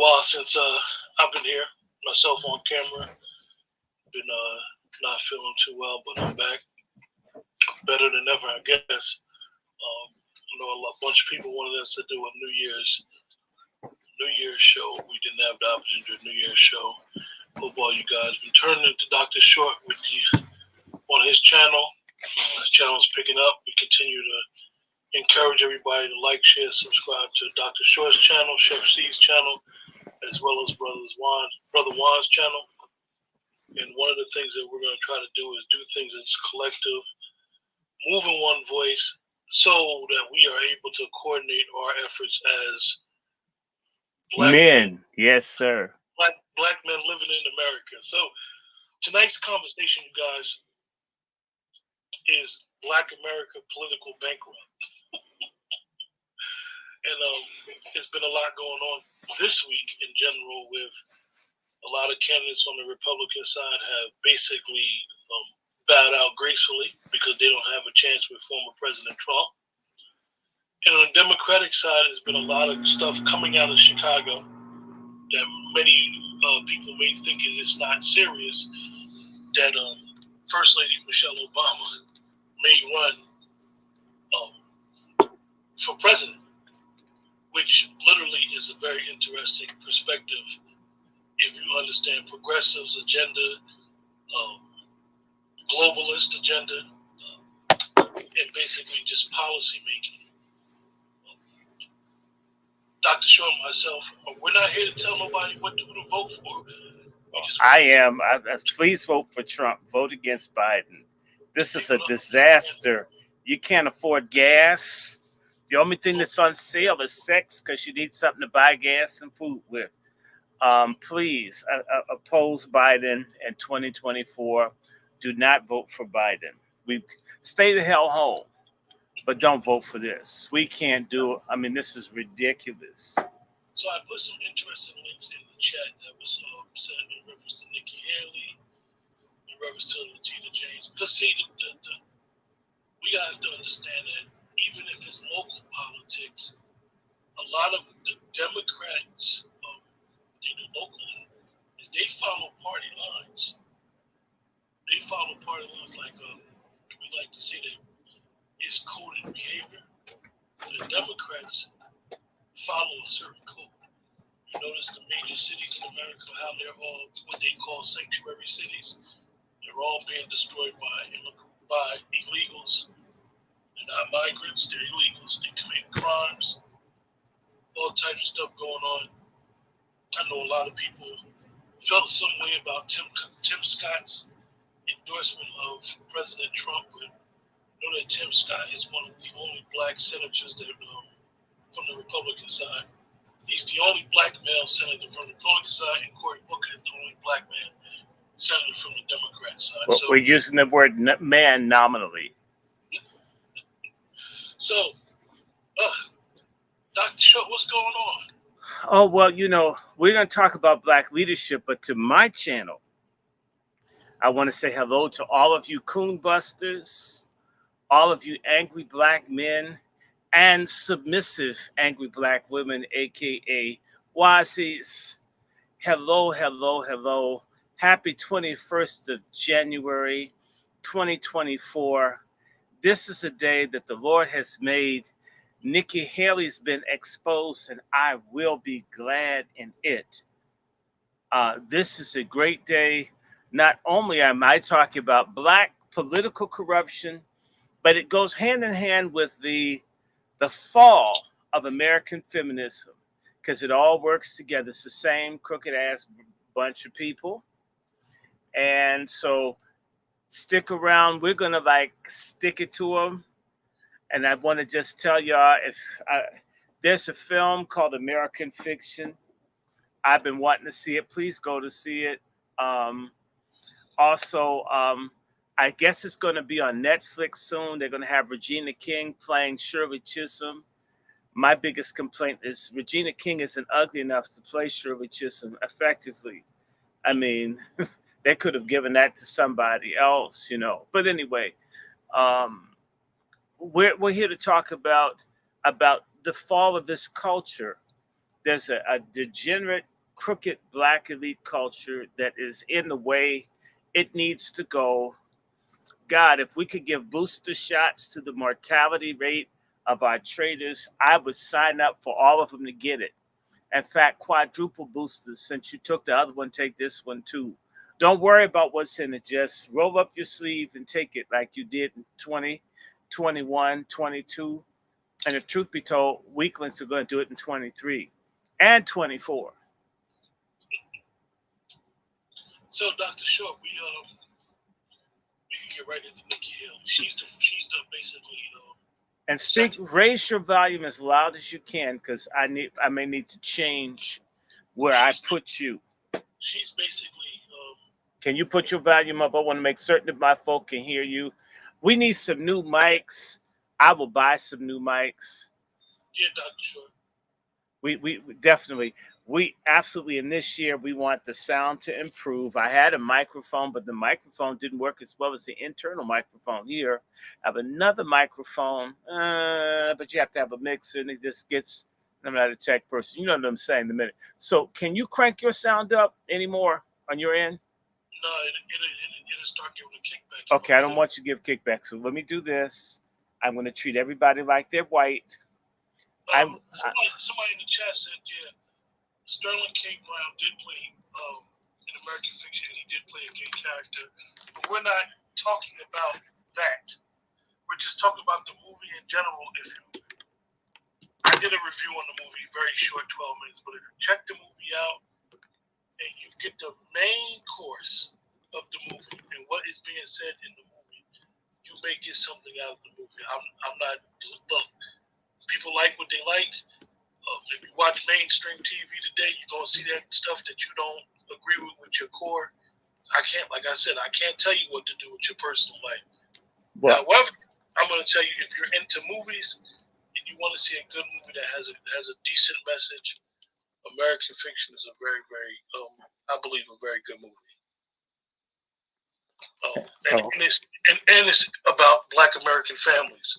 while since I've been here myself on camera. Been not feeling too well, but I'm back, better than ever, I guess. I know a bunch of people wanted us to do a New Year's show. We didn't have the opportunity to do a New Year's show. Hope all you guys been turning to Dr. Short on his channel. His channel is picking up. We continue to encourage everybody to like, share, subscribe to Dr. Short's channel, Chef C's channel, as well as Brother Juan's channel. And one of the things that we're going to try to do is do things as collective, move in one voice, so that we are able to coordinate our efforts as black men. Yes, sir. Black men living in America. So tonight's conversation, you guys, is Black America political bankrupt. And it's been a lot going on this week in general, with a lot of candidates on the Republican side have basically bowed out gracefully because they don't have a chance with former President Trump. And on the Democratic side, there's been a lot of stuff coming out of Chicago that many people may think is not serious, that First Lady Michelle Obama may run for president, which literally is a very interesting perspective if you understand progressives' agenda, globalist agenda, and basically just policy making. Dr. Short and myself, we're not here to tell nobody what to vote for. Please vote for Trump. Vote against Biden. This is a disaster. You can't afford gas. The only thing that's on sale is sex, because you need something to buy gas and food with. Please oppose Biden in 2024. Do not vote for Biden. Stay the hell home, but don't vote for this. We can't do it. I mean, this is ridiculous. So I put some interesting links in the chat that was said in reference to Nikki Haley, in reference to Latina James. Because see, we got to understand that even if it's local politics, a lot of the Democrats locally, they follow party lines. They follow party lines like we like to say that it's coded behavior. The Democrats follow a certain code. You notice the major cities in America, how they're all what they call sanctuary cities. They're all being destroyed by illegals. They're not migrants, they're illegals. They commit crimes, all types of stuff going on. I know a lot of people felt some way about Tim Scott's endorsement of President Trump, but know that Tim Scott is one of the only black senators that from the Republican side. He's the only black male senator from the Republican side, and Cory Booker is the only black man senator from the Democrat side. Well, so we're using the word man nominally. So, Dr. Short, what's going on? Oh, well, we're going to talk about black leadership, but to my channel, I want to say hello to all of you coon busters, all of you angry black men, and submissive angry black women, aka Wazis. Hello, hello, hello. Happy 21st of January, 2024. This is a day that the Lord has made. Nikki Haley's been exposed, and I will be glad in it. This is a great day. Not only am I talking about black political corruption, but it goes hand in hand with the fall of American feminism, because it all works together. It's the same crooked ass bunch of people. And so stick around. We're going to stick it to them. And I want to just tell y'all, there's a film called American Fiction. I've been wanting to see it. Please go to see it. Also, I guess it's going to be on Netflix soon. They're going to have Regina King playing Shirley Chisholm. My biggest complaint is Regina King isn't ugly enough to play Shirley Chisholm effectively. I mean, they could have given that to somebody else, But anyway, we're here to talk about the fall of this culture there's a degenerate, crooked black elite culture that is in the way. It needs to go. God, if we could give booster shots to the mortality rate of our traders, I would sign up for all of them to get it. In fact, quadruple boosters. Since you took the other one, take this one too. Don't worry about what's in it. Just roll up your sleeve and take it like you did in 20, 21, 22. And if truth be told, weaklings are going to do it in 23 and 24. So, Dr. Short, we can get right into Nikki Haley. She's the basically. And speak, raise your volume as loud as you can, because I may need to change where I put you. She's basically. Can you put your volume up? I want to make certain that my folk can hear you. We need some new mics. I will buy some new mics. Yeah, Dr. Short. We definitely. We absolutely, in this year, we want the sound to improve. I had a microphone, but the microphone didn't work as well as the internal microphone here. I have another microphone, but you have to have a mixer, and it just gets, I'm not a tech person. You know what I'm saying in a minute. So can you crank your sound up anymore on your end? No, it'll start giving a kickback. Okay, I don't want you to give kickback, so let me do this. I'm going to treat everybody like they're white. Somebody in the chat said, yeah, Sterling K. Brown did play in American Fiction, and he did play a gay character. But we're not talking about that. We're just talking about the movie in general. I did a review on the movie, very short, 12 minutes, but if you check the movie out and you get the main course of the movie and what is being said in the movie, you may get something out of the movie. I'm not, look, people like what they like. If you watch mainstream TV today, you're going to see that stuff that you don't agree with your core. I can't tell you what to do with your personal life. Well, however, I'm going to tell you, if you're into movies and you want to see a good movie that has a decent message, American Fiction is a very, very, I believe, a very good movie. And it's about Black American families.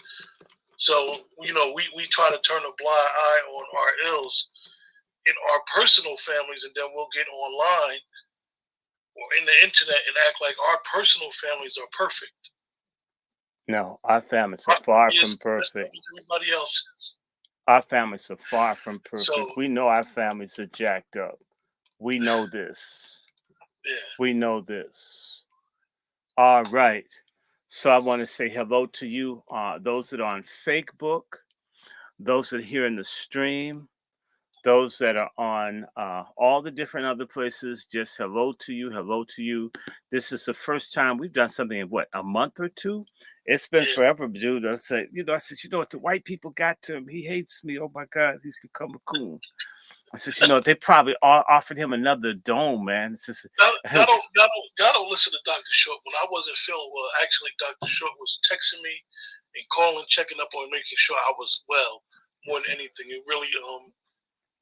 So, you know, we try to turn a blind eye on our ills in our personal families, and then we'll get online or in the internet and act like our personal families are perfect. No, our families are far from perfect. Everybody else. Our families are far from perfect. So, we know our families are jacked up. We know this. Yeah. We know this. All right. So I want to say hello to you, those that are on Facebook, those that are here in the stream, those that are on all the different other places. Just hello to you. Hello to you. This is the first time we've done something in a month or two? It's been forever, dude. I said, what the white people got to him? He hates me. Oh my God, he's become a coon. I said, they probably offered him another dome, man. It's just, y'all don't listen to Dr. Short. When I wasn't feeling well, actually, Dr. Short was texting me and calling, checking up on, making sure I was well more than anything. It really,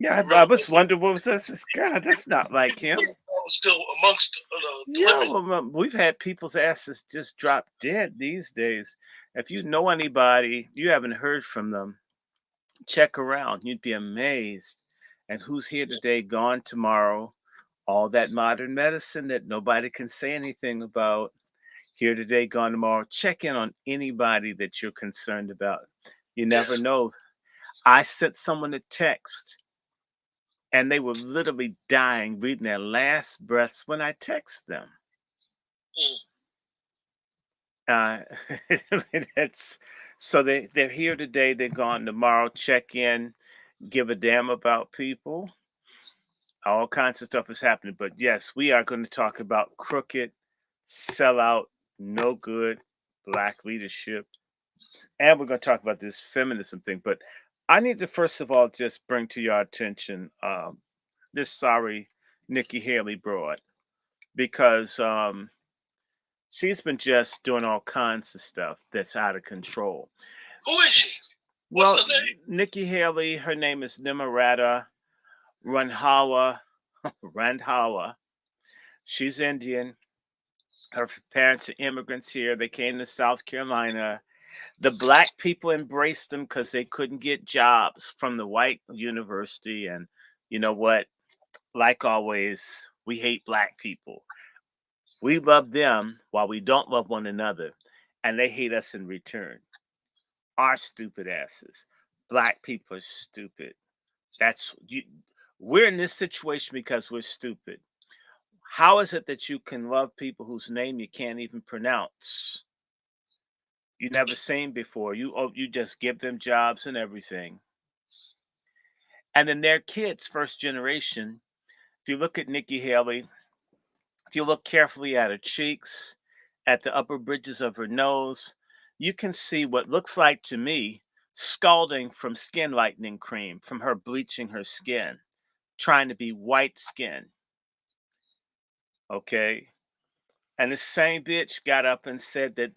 I was wondering what was this? God, that's not like him. Still amongst the living. Well, we've had people's asses just drop dead these days. If you know anybody, you haven't heard from them, check around. You'd be amazed. And who's here today, gone tomorrow? All that modern medicine that nobody can say anything about. Here today, gone tomorrow. Check in on anybody that you're concerned about. You never know. I sent someone a text, and they were literally dying, breathing their last breaths when I text them. So they're here today, they're gone tomorrow. Check in, give a damn about people. All kinds of stuff is happening. But yes, we are going to talk about crooked, sellout, no good Black leadership. And we're going to talk about this feminism thing. But I need to, first of all, just bring to your attention this sorry Nikki Haley broad, because she's been just doing all kinds of stuff that's out of control. Who is she? What's her name? Nikki Haley, her name is Nimarata Randhawa. She's Indian. Her parents are immigrants here. They came to South Carolina. The Black people embraced them because they couldn't get jobs from the white university, and You know what? Like always, we hate black people. We love them while we don't love one another, and they hate us in return. Our stupid asses. Black people are stupid. That's you. We're in this situation because we're stupid. How is it that you can love people whose name you can't even pronounce? You never seen before. You just give them jobs and everything. And then their kids, first generation. If you look at Nikki Haley, if you look carefully at her cheeks, at the upper bridges of her nose, you can see what looks like to me scalding from skin lightening cream, from her bleaching her skin, trying to be white skin. Okay. And the same bitch got up and said that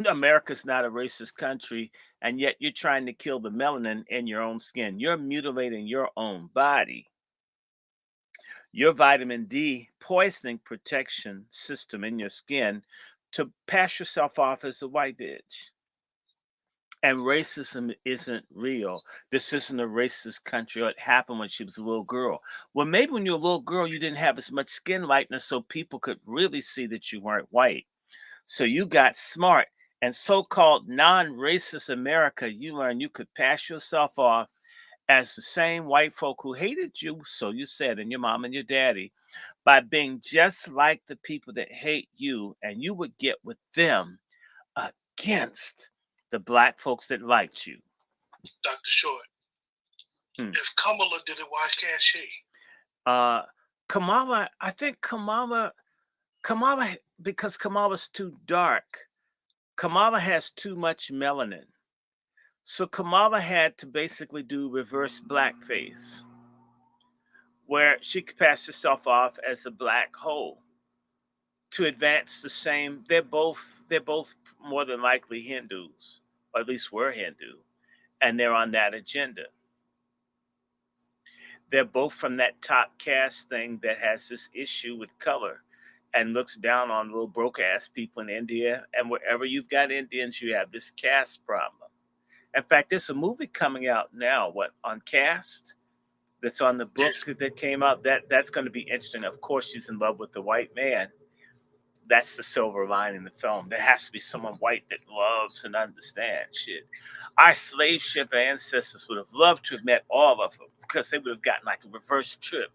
America's not a racist country, and yet you're trying to kill the melanin in your own skin. You're mutilating your own body. Your vitamin D poisoning protection system in your skin to pass yourself off as a white bitch. And racism isn't real. This isn't a racist country. It happened when she was a little girl. Well, maybe when you were a little girl, you didn't have as much skin lightness so people could really see that you weren't white. So you got smart. And so-called non-racist America, you learned you could pass yourself off as the same white folk who hated you, so you said, and your mom and your daddy, by being just like the people that hate you, and you would get with them against the black folks that liked you. Dr. Short, if Kamala did it, why can't she? Kamala, I think Kamala, because Kamala's too dark. Kamala has too much melanin. So Kamala had to basically do reverse blackface, where she could pass herself off as a black hole to advance the same. They're both more than likely Hindus, or at least were Hindu, and they're on that agenda. They're both from that top caste thing that has this issue with color and looks down on little broke ass people in India. And wherever you've got Indians, you have this caste problem. In fact, there's a movie coming out now, on caste, that's on the book that came out. That's going to be interesting. Of course, she's in love with the white man. That's the silver line in the film. There has to be someone white that loves and understands shit. Our slave ship ancestors would have loved to have met all of them because they would have gotten like a reverse trip.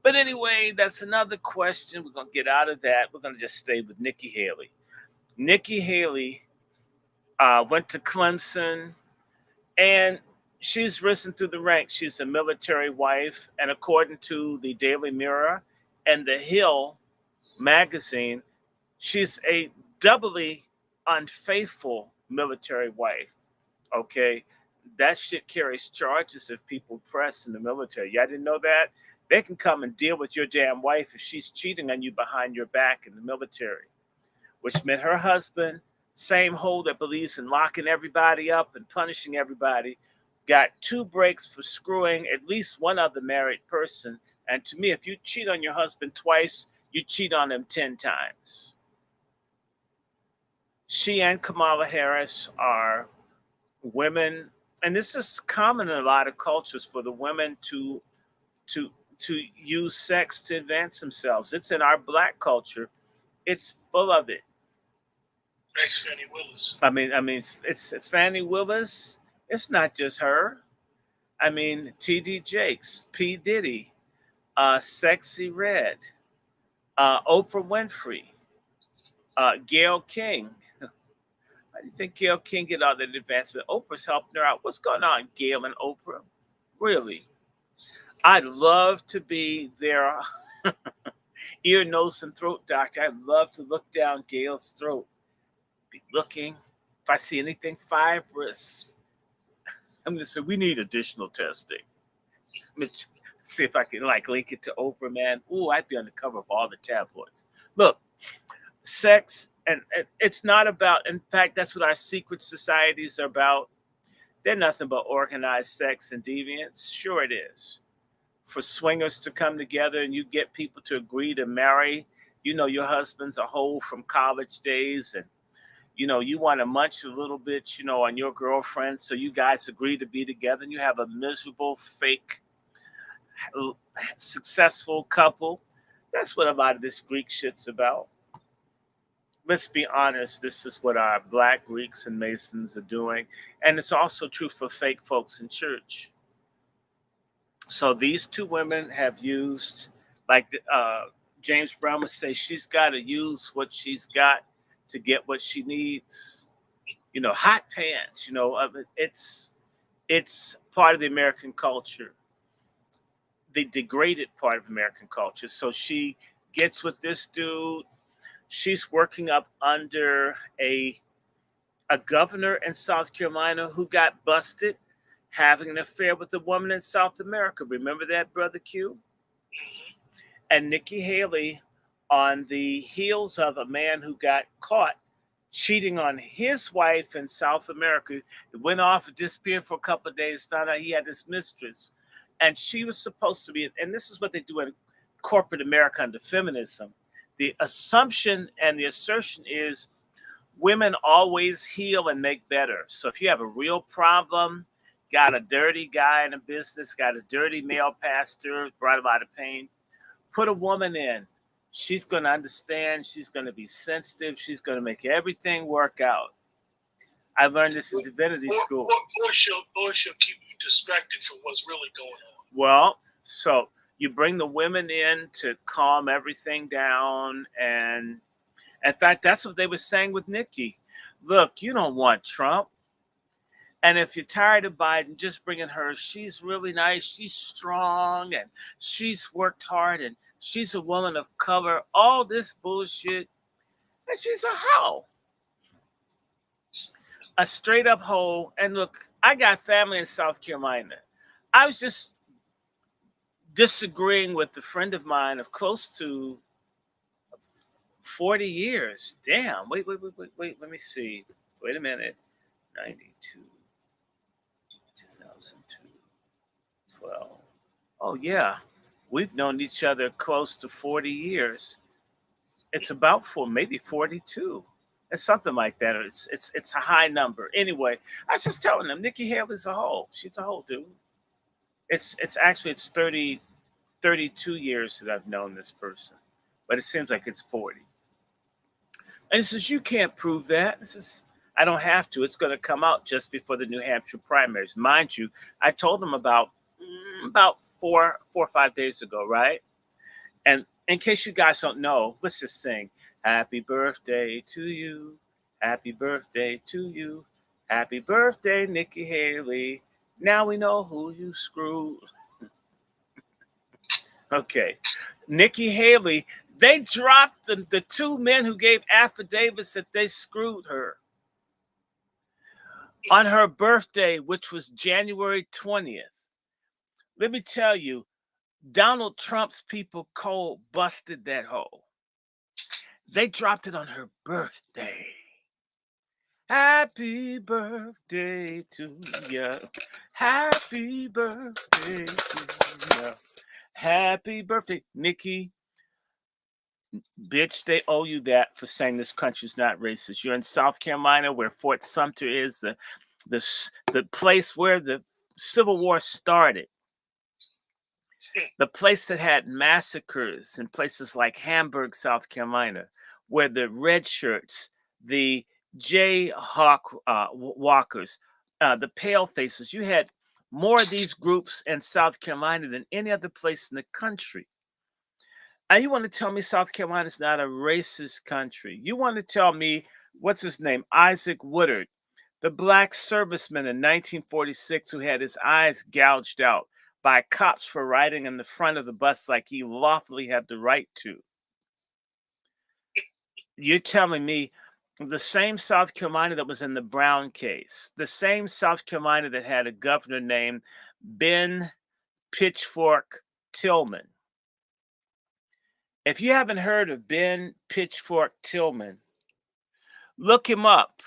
But anyway, that's another question. We're going to get out of that. We're going to just stay with Nikki Haley. Nikki Haley went to Clemson, and she's risen through the ranks. She's a military wife, and according to the Daily Mirror and the Hill magazine, she's a doubly unfaithful military wife. Okay, that shit carries charges if people press in the military. Y'all didn't know that? They can come and deal with your damn wife if she's cheating on you behind your back in the military, which meant her husband, same hole that believes in locking everybody up and punishing everybody, got 2 breaks for screwing at least one other married person. And to me, if you cheat on your husband twice, you cheat on him 10 times. She and Kamala Harris are women, and this is common in a lot of cultures for the women to use sex to advance themselves. It's in our black culture. It's full of it. Ex Fannie Willis. I mean, it's Fannie Willis. It's not just her. I mean, T.D. Jakes, P. Diddy, Sexy Red, Oprah Winfrey, Gayle King. How do you think Gayle King get all that advancement? Oprah's helping her out. What's going on, Gayle and Oprah? Really? I'd love to be their ear, nose, and throat doctor. I'd love to look down Gayle's throat. Be looking. If I see anything fibrous, I'm going to say, we need additional testing. Let me see if I can link it to Oprah, man. Ooh, I'd be on the cover of all the tabloids. Look, sex, and it's not about, in fact, that's what our secret societies are about. They're nothing but organized sex and deviance. Sure it is. For swingers to come together and you get people to agree to marry, your husband's a hoe from college days, and, you want to munch a little bit, on your girlfriend. So you guys agree to be together and you have a miserable, fake, successful couple. That's what a lot of this Greek shit's about. Let's be honest, this is what our black Greeks and Masons are doing. And it's also true for fake folks in church. So these two women have used, like James Brown would say, she's got to use what she's got to get what she needs. You know, hot pants. You know, it's part of the American culture, the degraded part of American culture. So she gets with this dude. She's working up under a governor in South Carolina who got busted having an affair with a woman in South America. Remember that, Brother Q? And Nikki Haley, on the heels of a man who got caught cheating on his wife in South America, went off and disappeared for a couple of days, found out he had this mistress. And she was supposed to be, and this is what they do in corporate America under feminism. The assumption and the assertion is women always heal and make better. So if you have a real problem, got a dirty guy in a business, got a dirty male pastor, brought a lot of pain, put a woman in. She's going to understand. She's going to be sensitive. She's going to make everything work out. I learned this in divinity school. Or she'll keep you distracted from what's really going on. Well, so you bring the women in to calm everything down. And in fact, that's what they were saying with Nikki. Look, you don't want Trump. And if you're tired of Biden, just bringing her. She's really nice. She's strong and she's worked hard and she's a woman of color. All this bullshit. And she's a hoe. A straight up hoe. And look, I got family in South Carolina. I was just disagreeing with a friend of mine of close to 40 years. Damn. Wait. Let me see. Wait a minute. 92. 2002. 12. Oh, yeah. We've known each other close to 40 years. It's about maybe 42. It's something like that. It's a high number. Anyway, I was just telling them, Nikki Haley's a hoe. She's a hoe, dude. It's 32 years that I've known this person, but it seems like it's 40. And he says, you can't prove that. I don't have to. It's going to come out just before the New Hampshire primaries. Mind you, I told them about 4 or 5 days ago, right? And in case you guys don't know, let's just sing, happy birthday to you. Happy birthday to you. Happy birthday, Nikki Haley. Now we know who you screwed. Okay. Nikki Haley, they dropped the two men who gave affidavits that they screwed her on her birthday, which was January 20th. Let me tell you, Donald Trump's people cold busted that hoe. They dropped it on her birthday. Happy birthday to ya. Happy birthday to ya. Happy birthday, Nikki. Bitch, they owe you that for saying this country's not racist. You're in South Carolina, where Fort Sumter is, the place where the Civil War started. The place that had massacres in places like Hamburg, South Carolina, where the red shirts, the Jayhawk walkers, the pale faces, you had more of these groups in South Carolina than any other place in the country. And you want to tell me South Carolina is not a racist country? You want to tell me, what's his name? Isaac Woodard, the black serviceman in 1946 who had his eyes gouged out by cops for riding in the front of the bus like he lawfully had the right to. You're telling me the same South Carolina that was in the Brown case, the same South Carolina that had a governor named Ben Pitchfork Tillman. If you haven't heard of Ben Pitchfork Tillman, look him up.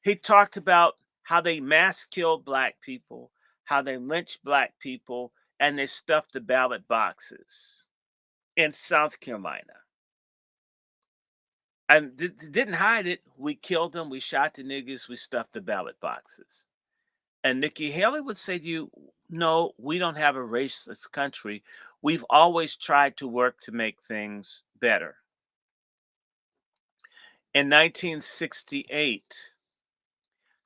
He talked about how they mass killed black people, how they lynched black people, and they stuffed the ballot boxes in South Carolina. And didn't hide it. We killed them. We shot the niggas. We stuffed the ballot boxes. And Nikki Haley would say to you, no, we don't have a racist country. We've always tried to work to make things better. In 1968,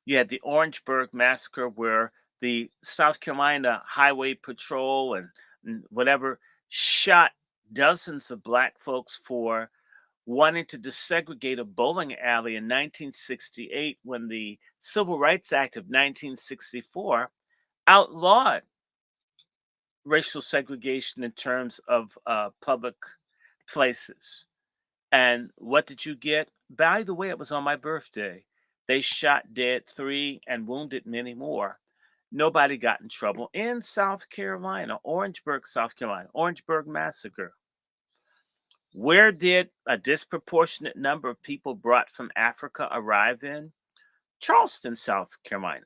you had the Orangeburg massacre where the South Carolina Highway Patrol and whatever shot dozens of black folks for wanting to desegregate a bowling alley in 1968 when the Civil Rights Act of 1964 outlawed racial segregation in terms of public places. And what did you get? By the way, it was on my birthday. They shot dead 3 and wounded many more. Nobody got in trouble in South Carolina, Orangeburg, South Carolina, Orangeburg massacre. Where did a disproportionate number of people brought from Africa arrive in? Charleston, South Carolina.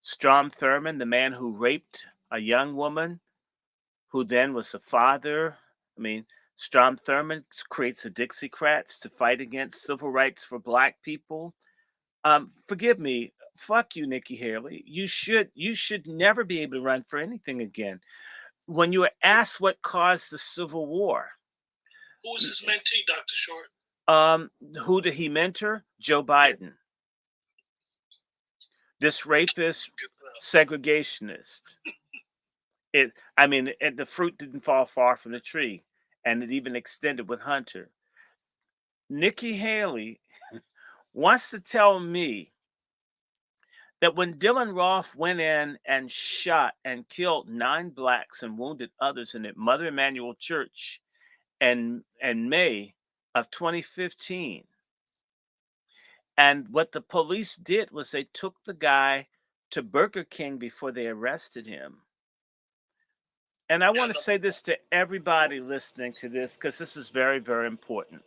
Strom Thurmond, the man who raped a young woman, who then was the father. I mean, Strom Thurmond creates the Dixiecrats to fight against civil rights for black people. Forgive me, fuck you, Nikki Haley. You should never be able to run for anything again. When you were asked what caused the Civil War, Who was his mentee, Dr. Short? who did he mentor? Joe Biden. This rapist, segregationist. The fruit didn't fall far from the tree, and it even extended with Hunter. Nikki Haley wants to tell me that when Dylan Roth went in and shot and killed 9 blacks and wounded others in the Mother Emanuel Church in May of 2015, and what the police did was they took the guy to Burger King before they arrested him. And I want to say this to everybody listening to this because this is very, very important.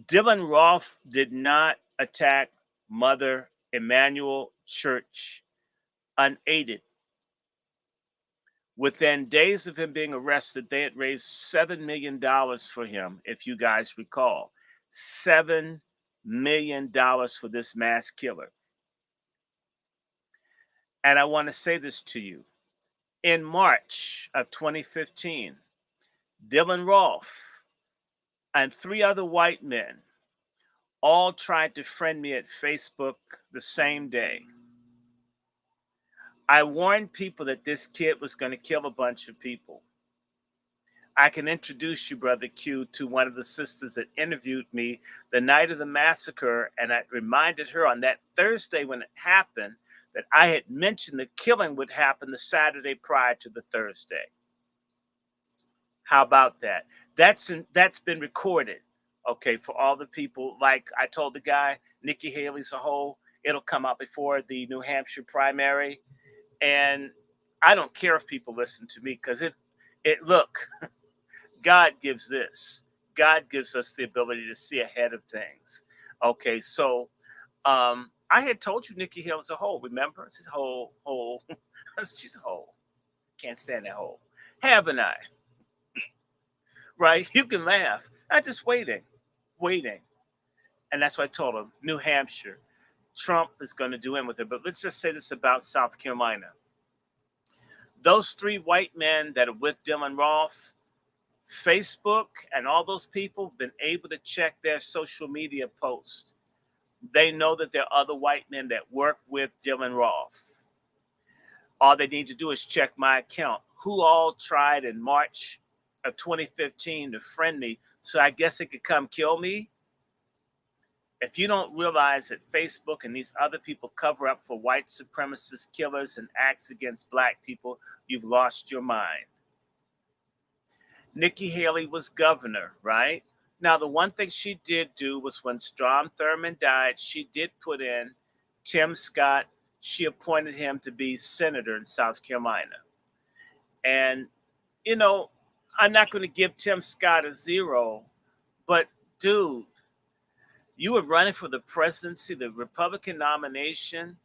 Dylan Roth did not attack Mother Emanuel Church unaided. Within days of him being arrested, they had raised $7 million for him, if you guys recall. $7 million for this mass killer. And I want to say this to you. In March of 2015, Dylan Roth and 3 other white men all tried to friend me at Facebook the same day. I warned people that this kid was going to kill a bunch of people. I can introduce you, Brother Q, to one of the sisters that interviewed me the night of the massacre, and I reminded her on that Thursday when it happened that I had mentioned the killing would happen the Saturday prior to the Thursday. How about that? That's been recorded, okay, for all the people. Like I told the guy, Nikki Haley's a hoe. It'll come out before the New Hampshire primary. And I don't care if people listen to me because look, God gives this. God gives us the ability to see ahead of things. Okay, so I had told you Nikki Haley's a hoe. Remember? She's a hoe. She's a hoe. Can't stand that hoe. Haven't I? Right? You can laugh. I'm just waiting. And that's what I told him. New Hampshire. Trump is going to do in with it. But let's just say this about South Carolina. Those 3 white men that are with Dylan Roth, Facebook and all those people have been able to check their social media posts. They know that there are other white men that work with Dylan Roth. All they need to do is check my account. Who all tried in March of 2015 to friend me so I guess it could come kill me? If you don't realize that Facebook and these other people cover up for white supremacist killers and acts against black people, you've lost your mind. Nikki Haley was governor, right? Now, the one thing she did do was when Strom Thurmond died, she did put in Tim Scott. She appointed him to be senator in South Carolina. And, I'm not going to give Tim Scott a 0, but dude, you were running for the presidency, the Republican nomination,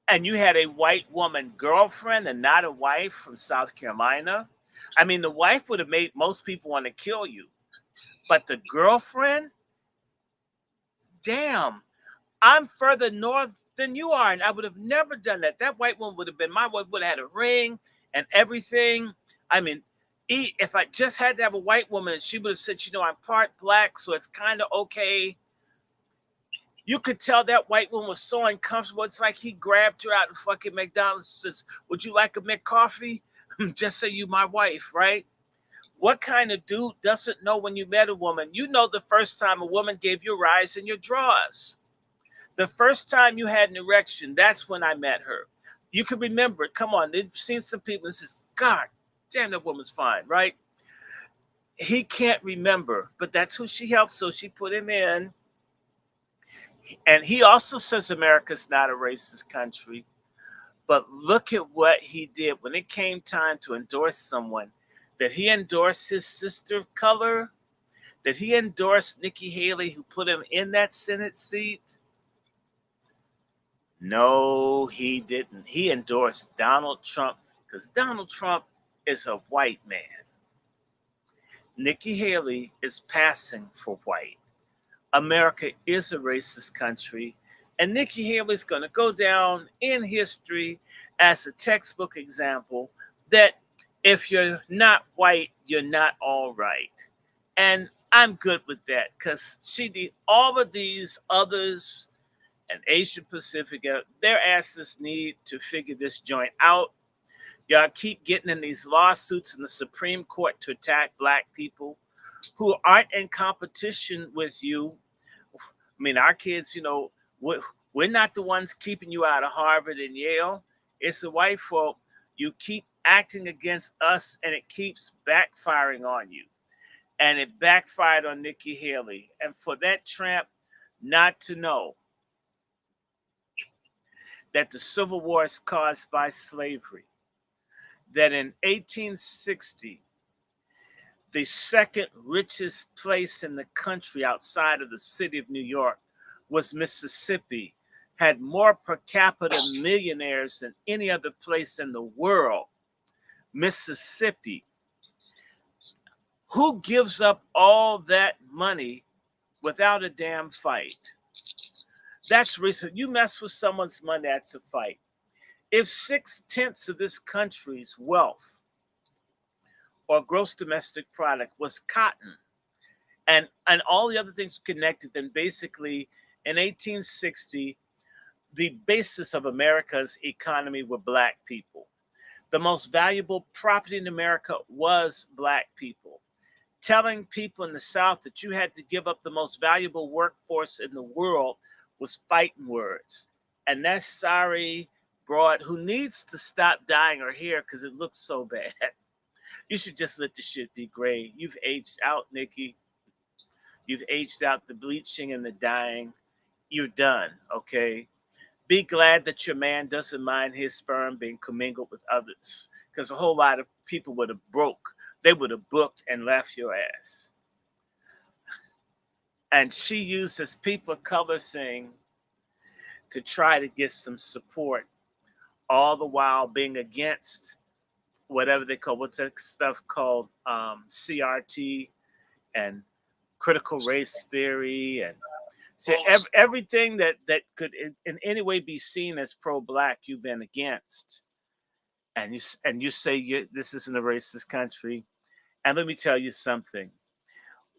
and you had a white woman girlfriend and not a wife from South Carolina. I mean, the wife would have made most people want to kill you. But the girlfriend, damn, I'm further north than you are, and I would have never done that. That white woman would have been, my wife would have had a ring and everything. I mean, if I just had to have a white woman and she would have said, I'm part black, so it's kind of okay. You could tell that white woman was so uncomfortable. It's like he grabbed her out of fucking McDonald's and says, would you like a McCoffee? Just say you my wife, right? What kind of dude doesn't know when you met a woman? You know the first time a woman gave you a rise in your drawers. The first time you had an erection, that's when I met her. You can remember it. Come on, they've seen some people and says, God, damn, that woman's fine, right? He can't remember, but that's who she helped, so she put him in. And he also says America's not a racist country. But look at what he did when it came time to endorse someone. Did he endorse his sister of color? Did he endorse Nikki Haley, who put him in that Senate seat? No, he didn't. He endorsed Donald Trump because Donald Trump is a white man. Nikki Haley is passing for white. America is a racist country, and Nikki Haley is going to go down in history as a textbook example that if you're not white, you're not all right. And I'm good with that because she did all of these others and Asia Pacific, their asses need to figure this joint out. Y'all keep getting in these lawsuits in the Supreme Court to attack black people who aren't in competition with you. I mean, our kids, we're not the ones keeping you out of Harvard and Yale. It's the white folk. You keep acting against us, and it keeps backfiring on you. And it backfired on Nikki Haley. And for that tramp not to know that the Civil War is caused by slavery, that in 1860, the second richest place in the country outside of the city of New York was Mississippi, had more per capita millionaires than any other place in the world. Mississippi. Who gives up all that money without a damn fight? That's recent. You mess with someone's money, that's a fight. If 6/10 of this country's wealth or gross domestic product was cotton and all the other things connected, then basically in 1860, the basis of America's economy were black people. The most valuable property in America was black people. Telling people in the South that you had to give up the most valuable workforce in the world was fighting words. And that sorry broad who needs to stop dyeing her hair because it looks so bad. You should just let the shit be gray. You've aged out, Nikki. You've aged out the bleaching and the dyeing. You're done, okay? Be glad that your man doesn't mind his sperm being commingled with others, because a whole lot of people would have broke. They would have booked and left your ass. And she used this people of color thing to try to get some support, all the while being against whatever they call, what's that stuff called, CRT and critical race theory, and so everything that could in any way be seen as pro-black, you've been against. And you say this isn't a racist country. And let me tell you something.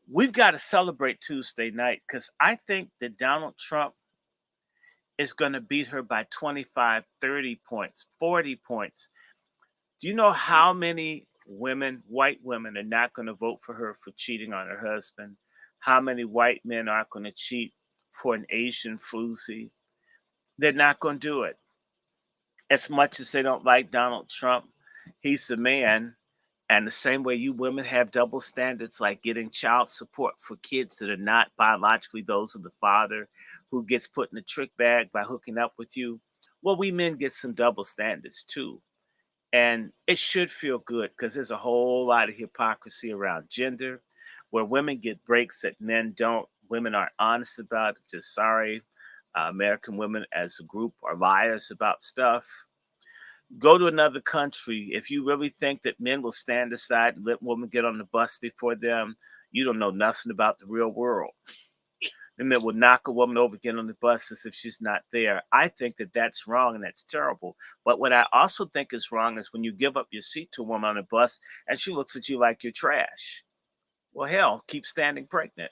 We've got to celebrate Tuesday night because I think that Donald Trump is going to beat her by 25, 30 points, 40 points. Do you know how many women, white women, are not going to vote for her for cheating on her husband? How many white men aren't going to cheat for an Asian floozy? They're not going to do it. As much as they don't like Donald Trump, he's the man. And the same way you women have double standards, like getting child support for kids that are not biologically those of the father, who gets put in a trick bag by hooking up with you. Well, we men get some double standards too. And it should feel good because there's a whole lot of hypocrisy around gender, where women get breaks that men don't. Women aren't honest about it. Just sorry. American women as a group are liars about stuff. Go to another country. If you really think that men will stand aside and let women get on the bus before them, you don't know nothing about the real world. and that would knock a woman over, get on the bus as if she's not there. I think that that's wrong and that's terrible. But what I also think is wrong is when you give up your seat to a woman on a bus and she looks at you like you're trash. Well, hell, keep standing pregnant.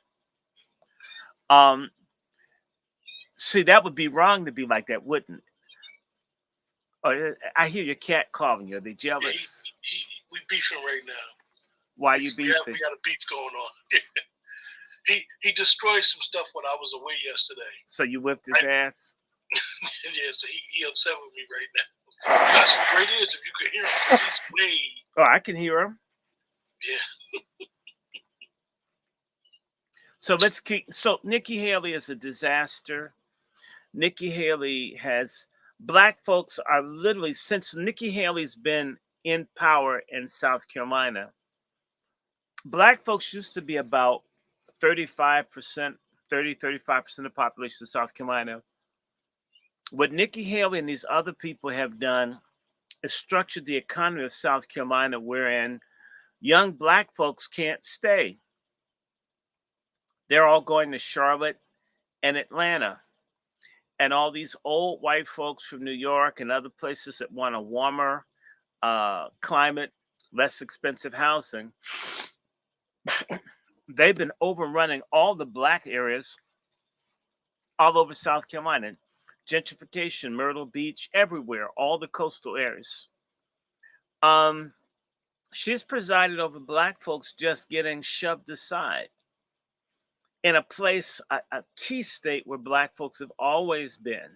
See, that would be wrong to be like that, wouldn't it? Oh, I hear your cat calling you. Are they jealous? We beefing right now. Why are you beefing? We got a beef going on. He destroyed some stuff when I was away yesterday. So you whipped his ass? Yeah, so he upset with me right now. That's some great ears if you could hear him. He's way. Oh, I can hear him. Yeah. So let's keep. So Nikki Haley is a disaster. Nikki Haley has. Black folks are literally, since Nikki Haley's been in power in South Carolina, Black folks used to be about 35%, 35% of the population of South Carolina. What Nikki Haley and these other people have done is structured the economy of South Carolina wherein young Black folks can't stay. They're all going to Charlotte and Atlanta. And all these old white folks from New York and other places that want a warmer climate, less expensive housing, they've been overrunning all the Black areas all over South Carolina. Gentrification, Myrtle Beach, everywhere, all the coastal areas. She's presided over Black folks just getting shoved aside in a place, a key state where Black folks have always been,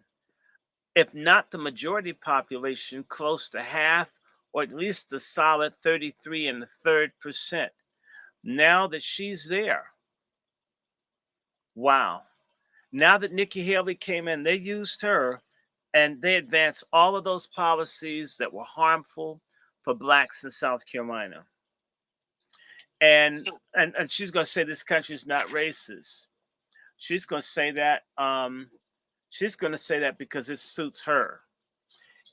if not the majority population, close to half, or at least a solid 33 and a third percent. Now that she's there, wow. Now that Nikki Haley came in, they used her and they advanced all of those policies that were harmful for Blacks in South Carolina. And she's going to say this country is not racist. She's going to say that. She's going to say that because it suits her.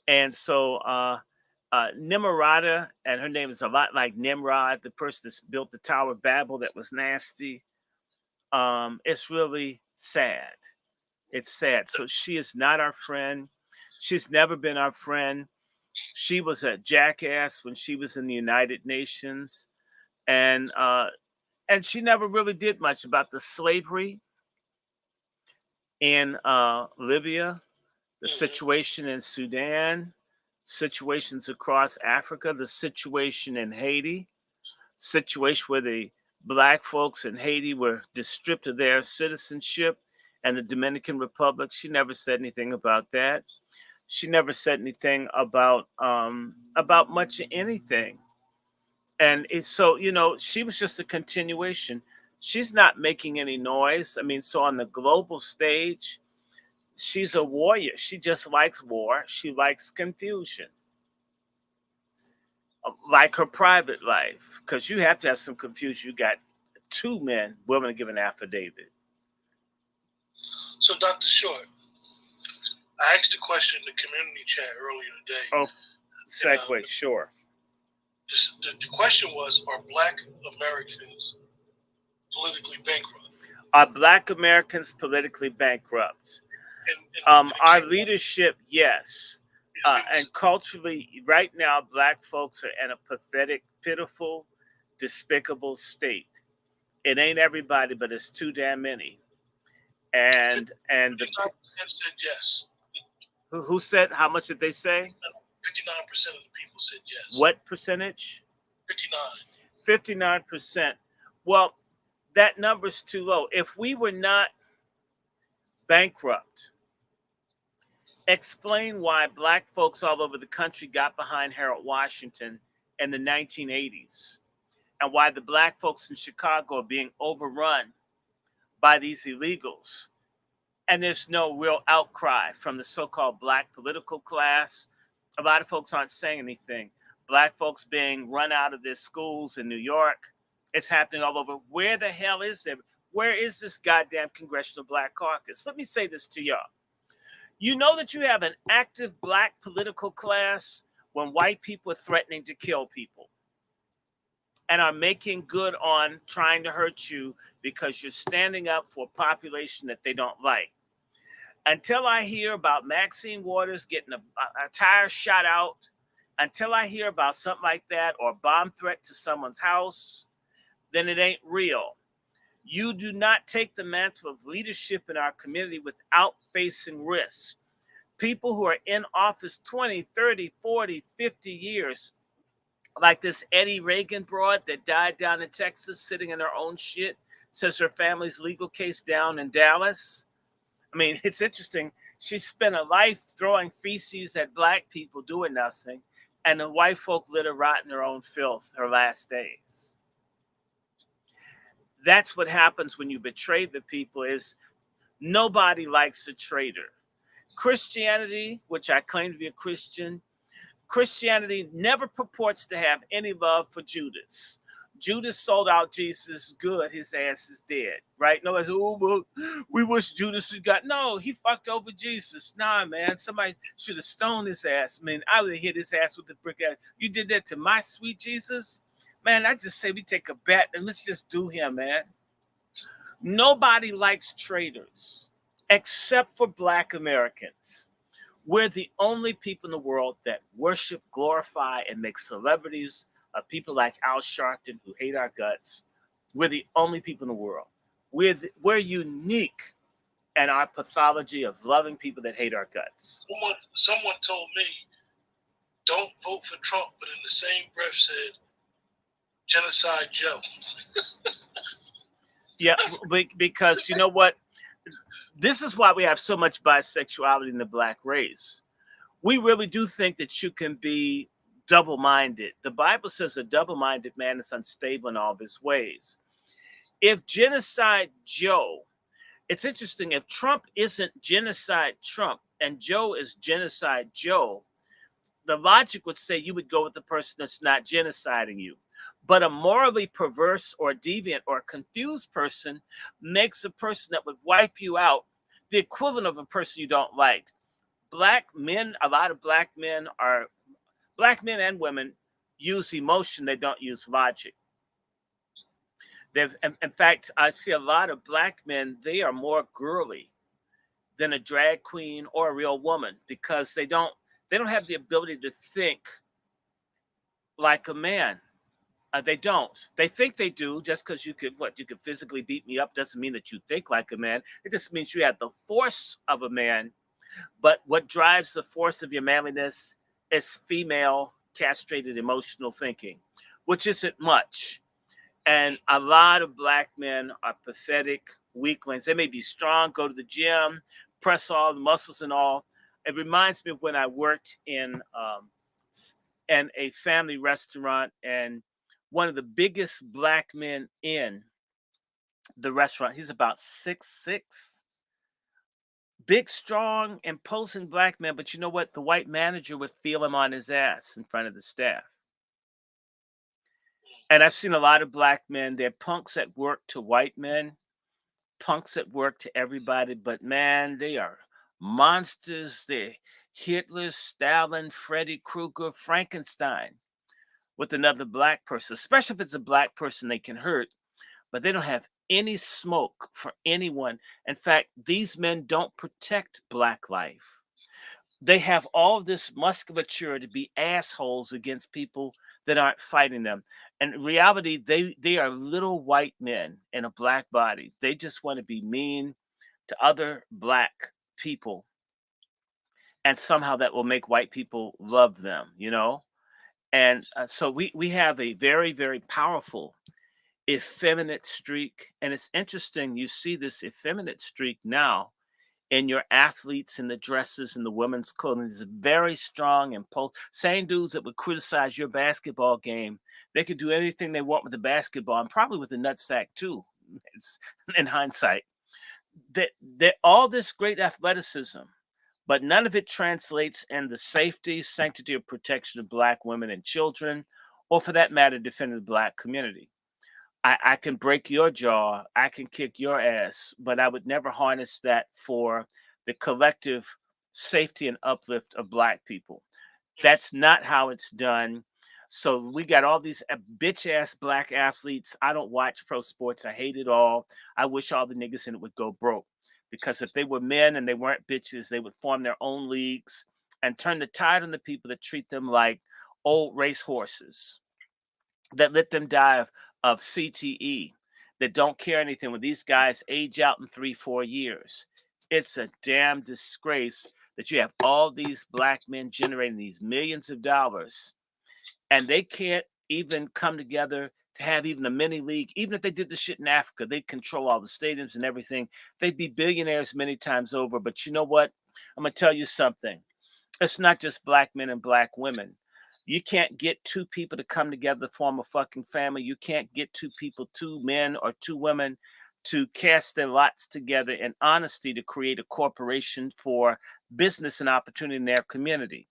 And so Nimrata, and her name is a lot like Nimrod, the person that built the Tower of Babel that was nasty. It's really sad. It's sad. So she is not our friend. She's never been our friend. She was a jackass when she was in the United Nations. And she never really did much about the slavery in Libya, the situation in Sudan, situations across Africa, the situation in Haiti, situation where the Black folks in Haiti were stripped of their citizenship, and the Dominican Republic. She never said anything about that. She never said anything about much of anything. And so, she was just a continuation. She's not making any noise. I mean, so on the global stage, she's a warrior. She just likes war. She likes confusion. Like her private life, because you have to have some confusion. You got two men willing to give an affidavit. So, Dr. Short, I asked a question in the community chat earlier today. Oh, segue, sure. The question was, are Black Americans politically bankrupt? Are Black Americans politically bankrupt? Our leadership, yes. And culturally, right now, Black folks are in a pathetic, pitiful, despicable state. It ain't everybody, but it's too damn many. And 59% said yes. Who said, how much did they say? 59% of the people said yes. What percentage? 59. 59%. Well, that number's too low. If we were not bankrupt, explain why Black folks all over the country got behind Harold Washington in the 1980s, and why the Black folks in Chicago are being overrun by these illegals. And there's no real outcry from the so-called Black political class. A lot of folks aren't saying anything. Black folks being run out of their schools in New York. It's happening all over. Where the hell is there? Where is this goddamn Congressional Black Caucus? Let me say this to y'all. You know that you have an active Black political class when white people are threatening to kill people. and are making good on trying to hurt you because you're standing up for a population that they don't like. Until I hear about Maxine Waters getting a tire shot out, until I hear about something like that or a bomb threat to someone's house, then it ain't real. You do not take the mantle of leadership in our community without facing risks. People who are in office 20, 30, 40, 50 years, like this Eddie Reagan broad that died down in Texas sitting in her own shit, says her family's legal case down in Dallas. I mean, it's interesting. She spent a life throwing feces at black people doing nothing, and the white folk let her rot in her own filth her last days. That's what happens when you betray the people. Is nobody likes a traitor. Christianity, which I claim to be a Christian, Christianity never purports to have any love for Judas. Judas sold out Jesus. Good, his ass is dead, right? Nobody's, oh, well, we wish Judas had got. No, he fucked over Jesus. Nah, man, somebody should have stoned his ass. Man, I would have hit his ass with the brick. You did that to my sweet Jesus? Man, I just say we take a bet and let's just do him, man. Nobody likes traitors except for black Americans. We're the only people in the world that worship, glorify, and make celebrities of people like Al Sharpton who hate our guts. We're the only people in the world. We're unique in our pathology of loving people that hate our guts. Someone told me, don't vote for Trump, but in the same breath said, Genocide Joe. Yeah, because you know what? This is why we have so much bisexuality in the black race. We really do think that you can be double-minded. The Bible says a double-minded man is unstable in all of his ways. If Genocide Joe, it's interesting, if Trump isn't Genocide Trump and Joe is Genocide Joe, the logic would say you would go with the person that's not genociding you. But a morally perverse or deviant or confused person makes a person that would wipe you out the equivalent of a person you don't like. Black men, a lot of black men and women use emotion, they don't use logic. In fact, I see a lot of black men, they are more girly than a drag queen or a real woman because they don't have the ability to think like a man. They don't. They think they do. Just because you could physically beat me up doesn't mean that you think like a man. It just means you have the force of a man. But what drives the force of your manliness is female castrated emotional thinking, which isn't much. And a lot of black men are pathetic weaklings. They may be strong, go to the gym, press all the muscles and all. It reminds me of when I worked in a family restaurant, and one of the biggest black men in the restaurant, he's about 6'6", big, strong, imposing black man. But you know what? The white manager would feel him on his ass in front of the staff. And I've seen a lot of black men, they're punks at work to white men, punks at work to everybody, but man, they are monsters. They're Hitler, Stalin, Freddy Krueger, Frankenstein with another black person, especially if it's a black person they can hurt, but they don't have any smoke for anyone. In fact, these men don't protect black life. They have all of this musculature to be assholes against people that aren't fighting them. And in reality, they are little white men in a black body. They just want to be mean to other black people. And somehow that will make white people love them, you know? And so we have a very, very powerful effeminate streak. And it's interesting, you see this effeminate streak now in your athletes in the dresses and the women's clothing. It's very strong and same dudes that would criticize your basketball game. They could do anything they want with the basketball and probably with the nutsack too. It's, in hindsight, that all this great athleticism, but none of it translates in the safety, sanctity, or protection of black women and children, or for that matter, defending the black community. I can break your jaw, I can kick your ass, but I would never harness that for the collective safety and uplift of black people. That's not how it's done. So we got all these bitch ass black athletes. I don't watch pro sports. I hate it all. I wish all the niggas in it would go broke, because if they were men and they weren't bitches, they would form their own leagues and turn the tide on the people that treat them like old race horses, that let them die of CTE, that don't care anything when these guys age out in 3-4 years. It's a damn disgrace that you have all these black men generating these millions of dollars, and they can't even come together to have even a mini league. Even if they did the shit in Africa, they control all the stadiums and everything. They'd be billionaires many times over. But you know what? I'm going to tell you something. It's not just black men and black women. You can't get two people to come together to form a fucking family. You can't get two people, two men or two women, to cast their lots together in honesty to create a corporation for business and opportunity in their community.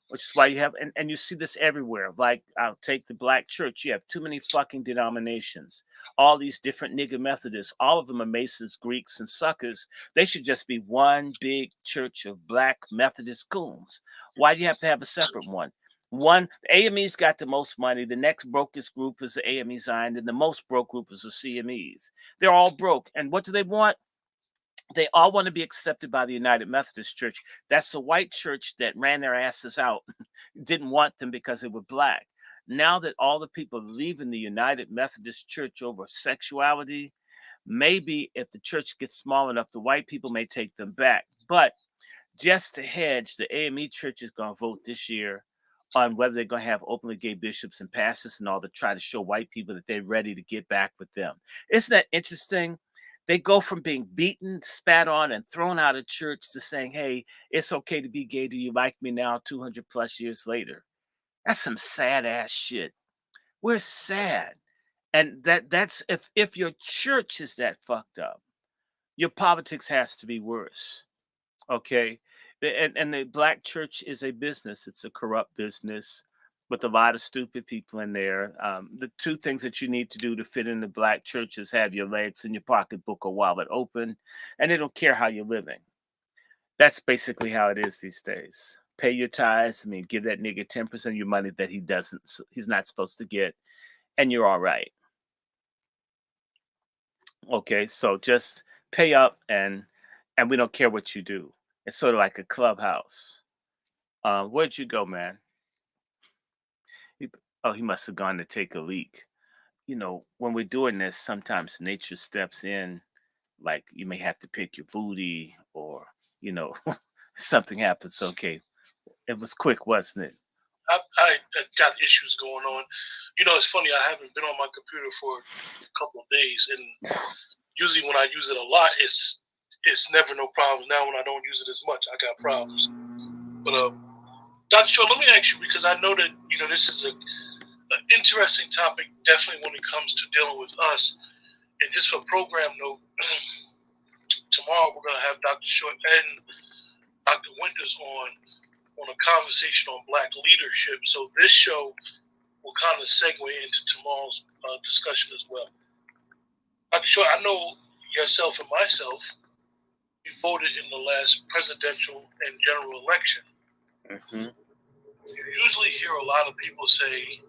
Which is why you have, and you see this everywhere. Like, I'll take the black church. You have too many fucking denominations. All these different nigger Methodists, all of them are Masons, Greeks, and suckers. They should just be one big church of black Methodist goons. Why do you have to have a separate one? One, the AME's got the most money. The next brokest group is the AME Zion, and the most broke group is the CMEs. They're all broke. And what do they want? They all want to be accepted by the United Methodist Church. That's the white church that ran their asses out, didn't want them because they were black. Now that all the people leaving the United Methodist Church over sexuality, maybe if the church gets small enough, the white people may take them back. But just to hedge, the AME Church is going to vote this year on whether they're going to have openly gay bishops and pastors and all, to try to show white people that they're ready to get back with them. Isn't that interesting? They go from being beaten, spat on, and thrown out of church to saying, hey, it's okay to be gay. Do you like me now, 200 plus years later? That's some sad ass shit. We're sad. And that's if your church is that fucked up, your politics has to be worse. Okay. And the black church is a business. It's a corrupt business with a lot of stupid people in there. The two things that you need to do to fit in the black church is have your legs in your pocketbook or wallet open, and they don't care how you're living. That's basically how it is these days. Pay your tithes. I mean, give that nigga 10% of your money that he's not supposed to get, and you're all right. Okay, so just pay up, and we don't care what you do. It's sort of like a clubhouse. Where'd you go, man? He must have gone to take a leak. You know, when we're doing this, sometimes nature steps in, like you may have to pick your booty, or, something happens. Okay. It was quick, wasn't it? I got issues going on. It's funny. I haven't been on my computer for a couple of days, and usually when I use it a lot, it's never no problems. Now when I don't use it as much, I got problems. But Dr. Short, let me ask you, because I know that this is an interesting topic, definitely when it comes to dealing with us. And just for program note, tomorrow we're going to have Dr. Short and Dr. Winters on a conversation on black leadership. So this show will kind of segue into tomorrow's discussion as well. Dr. Short, I know yourself and myself, we voted in the last presidential and general election. Mm-hmm. You usually hear a lot of people say,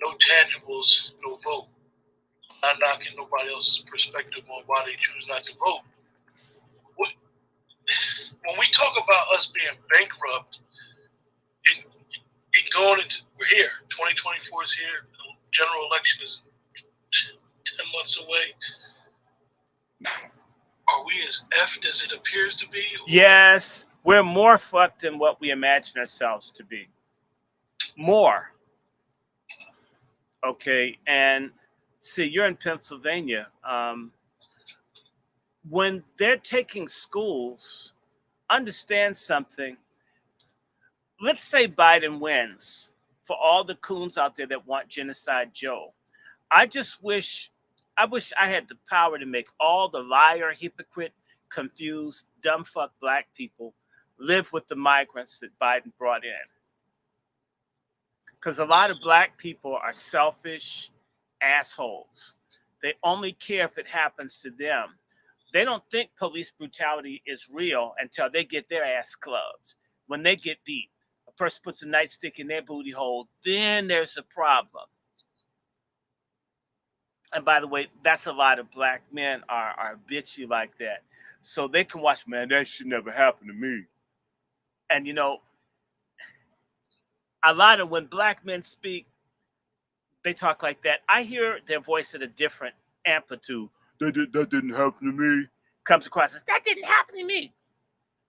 no tangibles, no vote. I'm not knocking nobody else's perspective on why they choose not to vote. When we talk about us being bankrupt and going into, we're here, 2024 is here, the general election is 10 months away. Are we as effed as it appears to be? Or? Yes, we're more fucked than what we imagine ourselves to be. More. Okay, and see, you're in Pennsylvania. When they're taking schools, understand something. Let's say Biden wins. For all the coons out there that want Genocide Joe, I wish I had the power to make all the liar, hypocrite, confused, dumb fuck black people live with the migrants that Biden brought in. Because a lot of black people are selfish assholes. They only care if it happens to them. They don't think police brutality is real until they get their ass clubbed, when they get beat. a person puts a nightstick in their booty hole, then there's a problem. And by the way, that's a lot of black men are bitchy like that. So they can watch, man, that should never happen to me. And a lot of when black men speak, they talk like that. I hear their voice at a different amplitude. That didn't happen to me. Comes across as, that didn't happen to me.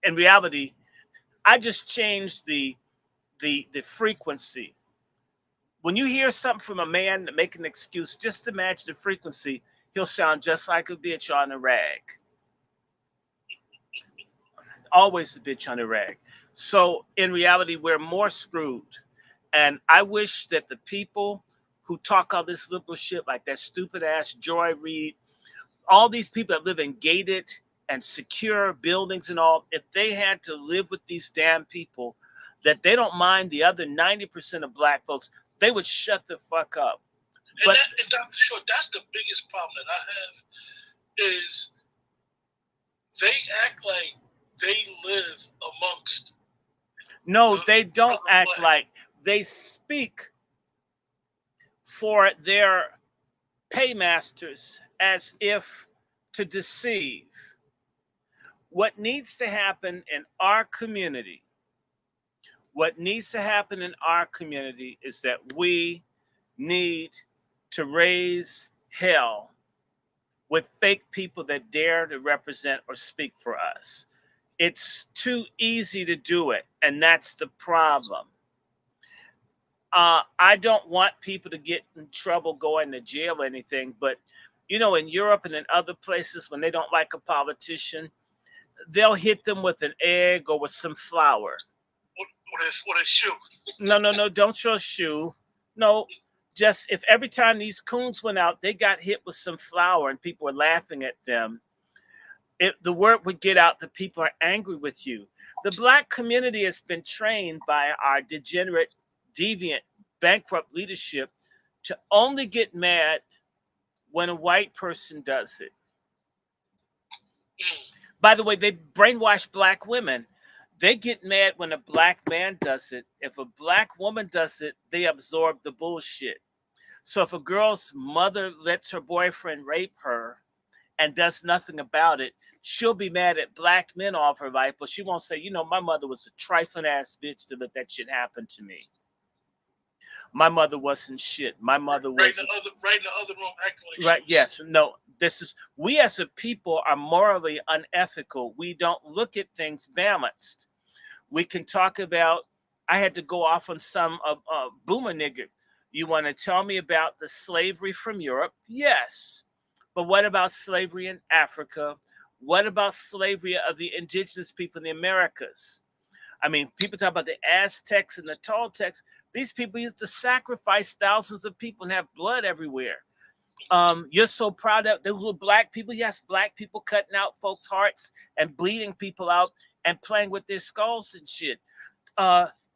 In reality, I just changed the frequency. When you hear something from a man that make an excuse just to match the frequency, he'll sound just like a bitch on a rag. Always a bitch on a rag. So in reality, we're more screwed. And I wish that the people who talk all this liberal shit, like that stupid ass Joy Reid, all these people that live in gated and secure buildings and all, if they had to live with these damn people, that they don't mind the other 90% of black folks, they would shut the fuck up. And Dr. Short, that's the biggest problem that I have, is they act like they live amongst. No, they don't act like. They speak for their paymasters as if to deceive. What needs to happen in our community, is that we need to raise hell with fake people that dare to represent or speak for us. It's too easy to do it, and that's the problem. I don't want people to get in trouble going to jail or anything, but in Europe and in other places, when they don't like a politician, they'll hit them with an egg or with some flour. Or a shoe. No, don't show a shoe. No, just if every time these coons went out, they got hit with some flour and people were laughing at them, the word would get out that people are angry with you. The black community has been trained by our degenerate, deviant, bankrupt leadership to only get mad when a white person does it. By the way, they brainwash black women. They get mad when a black man does it. If a black woman does it, they absorb the bullshit. So if a girl's mother lets her boyfriend rape her and does nothing about it, she'll be mad at black men all of her life, but she won't say, my mother was a trifling ass bitch to let that shit happen to me. My mother wasn't shit. My mother was right in the other room acting like right. Yes. No. We as a people are morally unethical. We don't look at things balanced. We can talk about. I had to go off on some boomer nigger. You want to tell me about the slavery from Europe? Yes. But what about slavery in Africa? What about slavery of the indigenous people in the Americas? I mean, people talk about the Aztecs and the Toltecs. These people used to sacrifice thousands of people and have blood everywhere. You're so proud of those little black people. Yes, black people cutting out folks' hearts and bleeding people out and playing with their skulls and shit.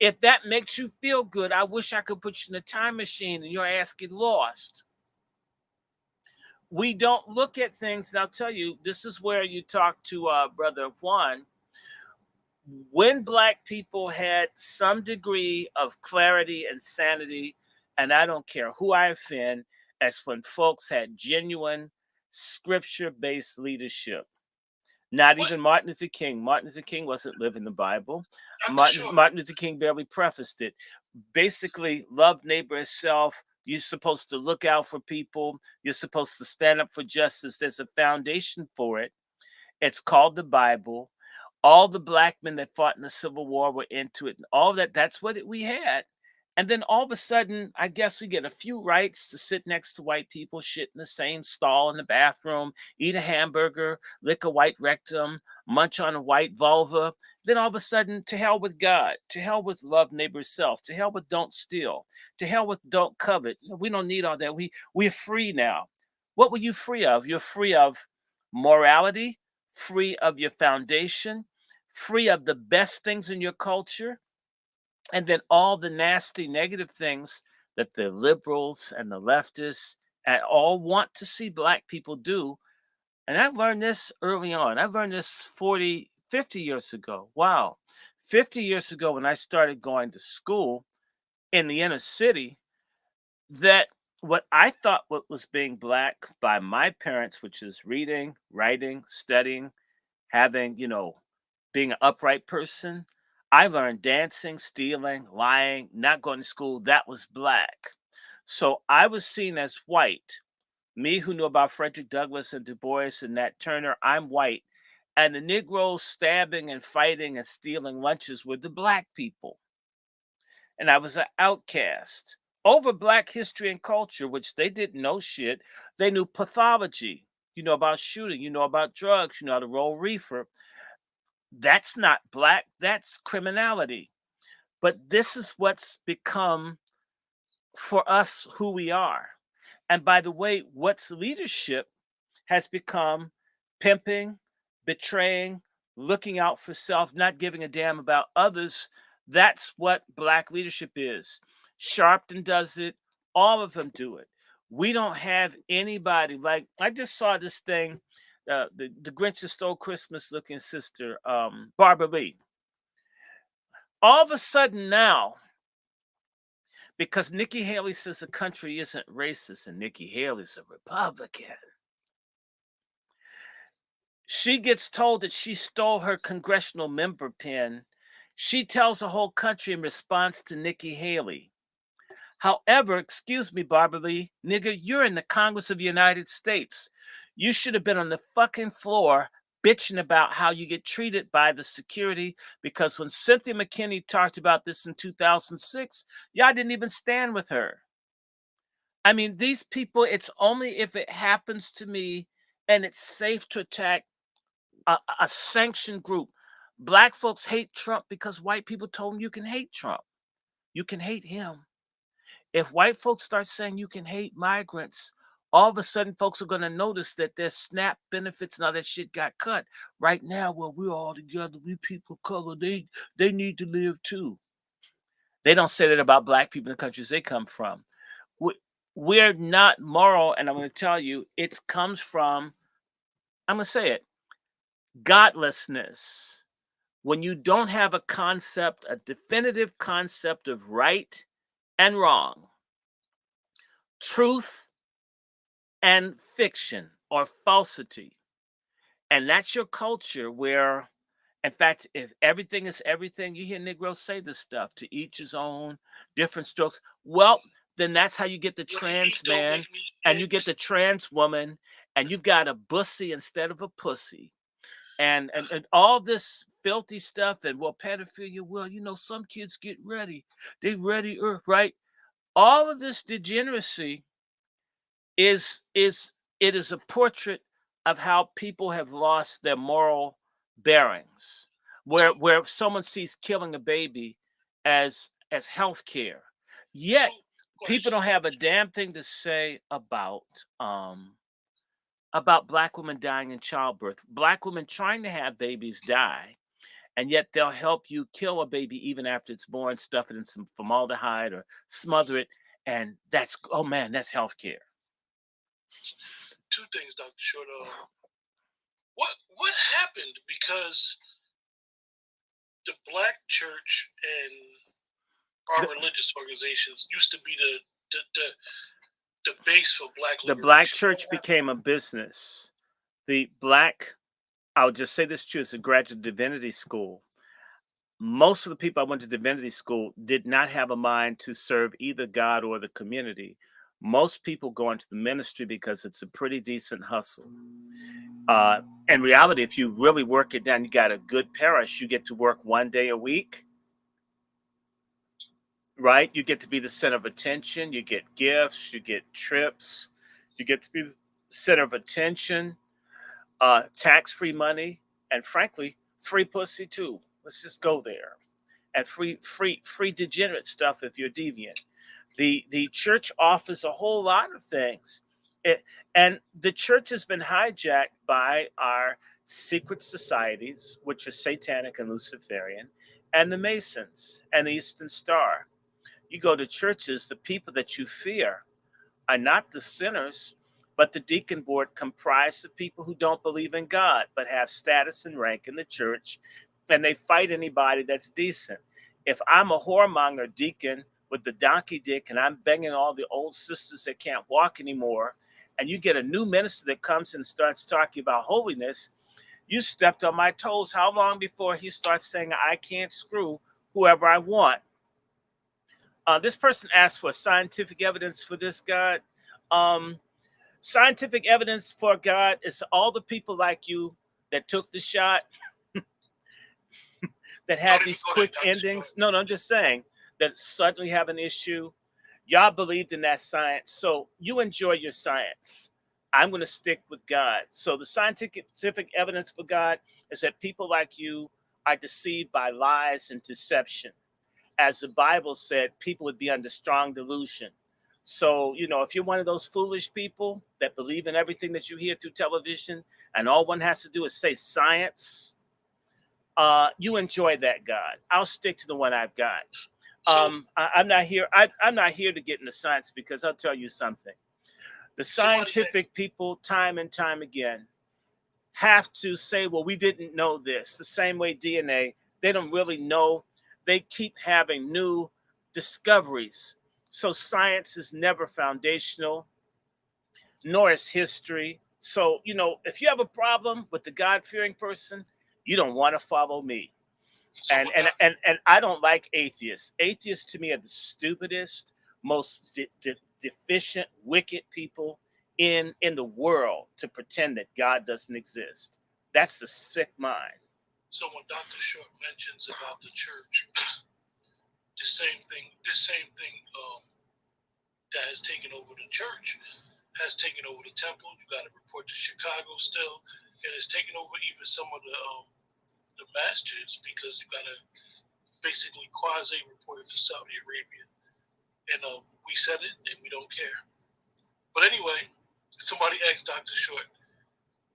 If that makes you feel good, I wish I could put you in a time machine and your ass get lost. We don't look at things, and I'll tell you, this is where you talk to Brother Juan. When black people had some degree of clarity and sanity, and I don't care who I offend, as when folks had genuine scripture-based leadership. Not even Martin Luther King. Martin Luther King wasn't living the Bible. Martin Luther King barely prefaced it. Basically, love neighbor as self. You're supposed to look out for people. You're supposed to stand up for justice. There's a foundation for it. It's called the Bible. All the black men that fought in the Civil War were into it. And all that, that's what we had. And then all of a sudden, I guess we get a few rights to sit next to white people, shit in the same stall in the bathroom, eat a hamburger, lick a white rectum, munch on a white vulva. Then all of a sudden, to hell with God, to hell with love neighbor self, to hell with don't steal, to hell with don't covet. We don't need all that. We're free now. What were you free of? You're free of morality, free of your foundation, free of the best things in your culture, and then all the nasty negative things that the liberals and the leftists and all want to see black people do. And I learned this early on. I learned this 40, 50 years ago. Wow. 50 years ago when I started going to school in the inner city, that what I thought what was being black by my parents, which is reading, writing, studying, having, being an upright person, I learned dancing, stealing, lying, not going to school. That was black. So I was seen as white. Me, who knew about Frederick Douglass and Du Bois and Nat Turner, I'm white. And the Negroes stabbing and fighting and stealing lunches were the black people. And I was an outcast over black history and culture, which they didn't know shit. They knew pathology. You know about shooting, you know about drugs, you know how to roll reefer. That's not black, that's criminality. But this is what's become for us who we are. And by the way, what's leadership has become pimping, betraying, looking out for self, not giving a damn about others. That's what black leadership is. Sharpton does it. All of them do it. We don't have anybody like I just saw this thing, the Grinch Who Stole Christmas looking sister, Barbara Lee. All of a sudden now, because Nikki Haley says the country isn't racist and Nikki Haley's a Republican, she gets told that she stole her congressional member pin. She tells the whole country in response to Nikki Haley. However, excuse me, Barbara Lee, nigga, you're in the Congress of the United States. You should have been on the fucking floor bitching about how you get treated by the security, because when Cynthia McKinney talked about this in 2006, y'all didn't even stand with her. I mean, these people, it's only if it happens to me and it's safe to attack a sanctioned group. Black folks hate Trump because white people told them you can hate Trump. You can hate him. If white folks start saying you can hate migrants, all of a sudden folks are going to notice that their SNAP benefits and all that shit got cut. Right now, well, we're all together. We people of color, they need to live too. They don't say that about black people in the countries they come from. We're not moral, and I'm going to tell you, it comes from, I'm going to say it, godlessness. When you don't have a concept, a definitive concept of right and wrong, truth and fiction or falsity, and that's your culture where, in fact, if everything is everything, you hear Negroes say this stuff, to each his own, different strokes. Well, then that's how you get the trans man and you get the trans woman, and you've got a bussy instead of a pussy. And all this filthy stuff, and well, pedophilia, well, some kids get ready. They ready, right? All of this degeneracy is a portrait of how people have lost their moral bearings, where someone sees killing a baby as health care. Yet people don't have a damn thing to say about black women dying in childbirth. Black women trying to have babies die, and yet they'll help you kill a baby even after it's born, stuff it in some formaldehyde or smother it, and that's, oh man, that's healthcare. Two things, Dr. Short. What happened? Because the black church and our religious organizations used to be the base for black liberation. The black church became a business. I'll just say this too, it's a graduate divinity school. Most of the people I went to divinity school did not have a mind to serve either God or the community. Most people go into the ministry because it's a pretty decent hustle. In reality, if you really work it down, you got a good parish, you get to work one day a week, right? You get to be the center of attention. You get gifts, you get trips, you get to be the center of attention, tax-free money, and frankly, free pussy too. Let's just go there. And free degenerate stuff if you're deviant. The church offers a whole lot of things. And the church has been hijacked by our secret societies, which are satanic and Luciferian, and the Masons and the Eastern Star. You go to churches, the people that you fear are not the sinners, but the deacon board comprised of people who don't believe in God, but have status and rank in the church and they fight anybody that's decent. If I'm a whoremonger deacon with the donkey dick and I'm banging all the old sisters that can't walk anymore, and you get a new minister that comes and starts talking about holiness, you stepped on my toes. How long before he starts saying I can't screw whoever I want? This person asked for scientific evidence for this, God. Um, Scientific evidence for God is all the people like you that took the shot, that had these quick endings. No, I'm just saying that suddenly have an issue. Y'all believed in that science, so you enjoy your science. I'm going to stick with God. So the scientific evidence for God is that people like you are deceived by lies and deception. As the Bible said, people would be under strong delusion. So, if you're one of those foolish people that believe in everything that you hear through television, and all one has to do is say science, you enjoy that, God. I'll stick to the one I've got. I'm not here. I'm not here to get into science, because I'll tell you something. The scientific people, time and time again, have to say, well, we didn't know this. The same way DNA, they don't really know. They keep having new discoveries. So science is never foundational, nor is history. So, if you have a problem with the God-fearing person, you don't want to follow me. And I don't like atheists. Atheists to me are the stupidest, most deficient, wicked people in the world to pretend that God doesn't exist. That's a sick mind. So when Dr. Short mentions about the church, this same thing that has taken over the church has taken over the temple. You got to report to Chicago still, and it's taken over even some of the masjids, because you got to basically quasi report it to Saudi Arabia. And we said it, and we don't care. But anyway, somebody asked Dr. Short,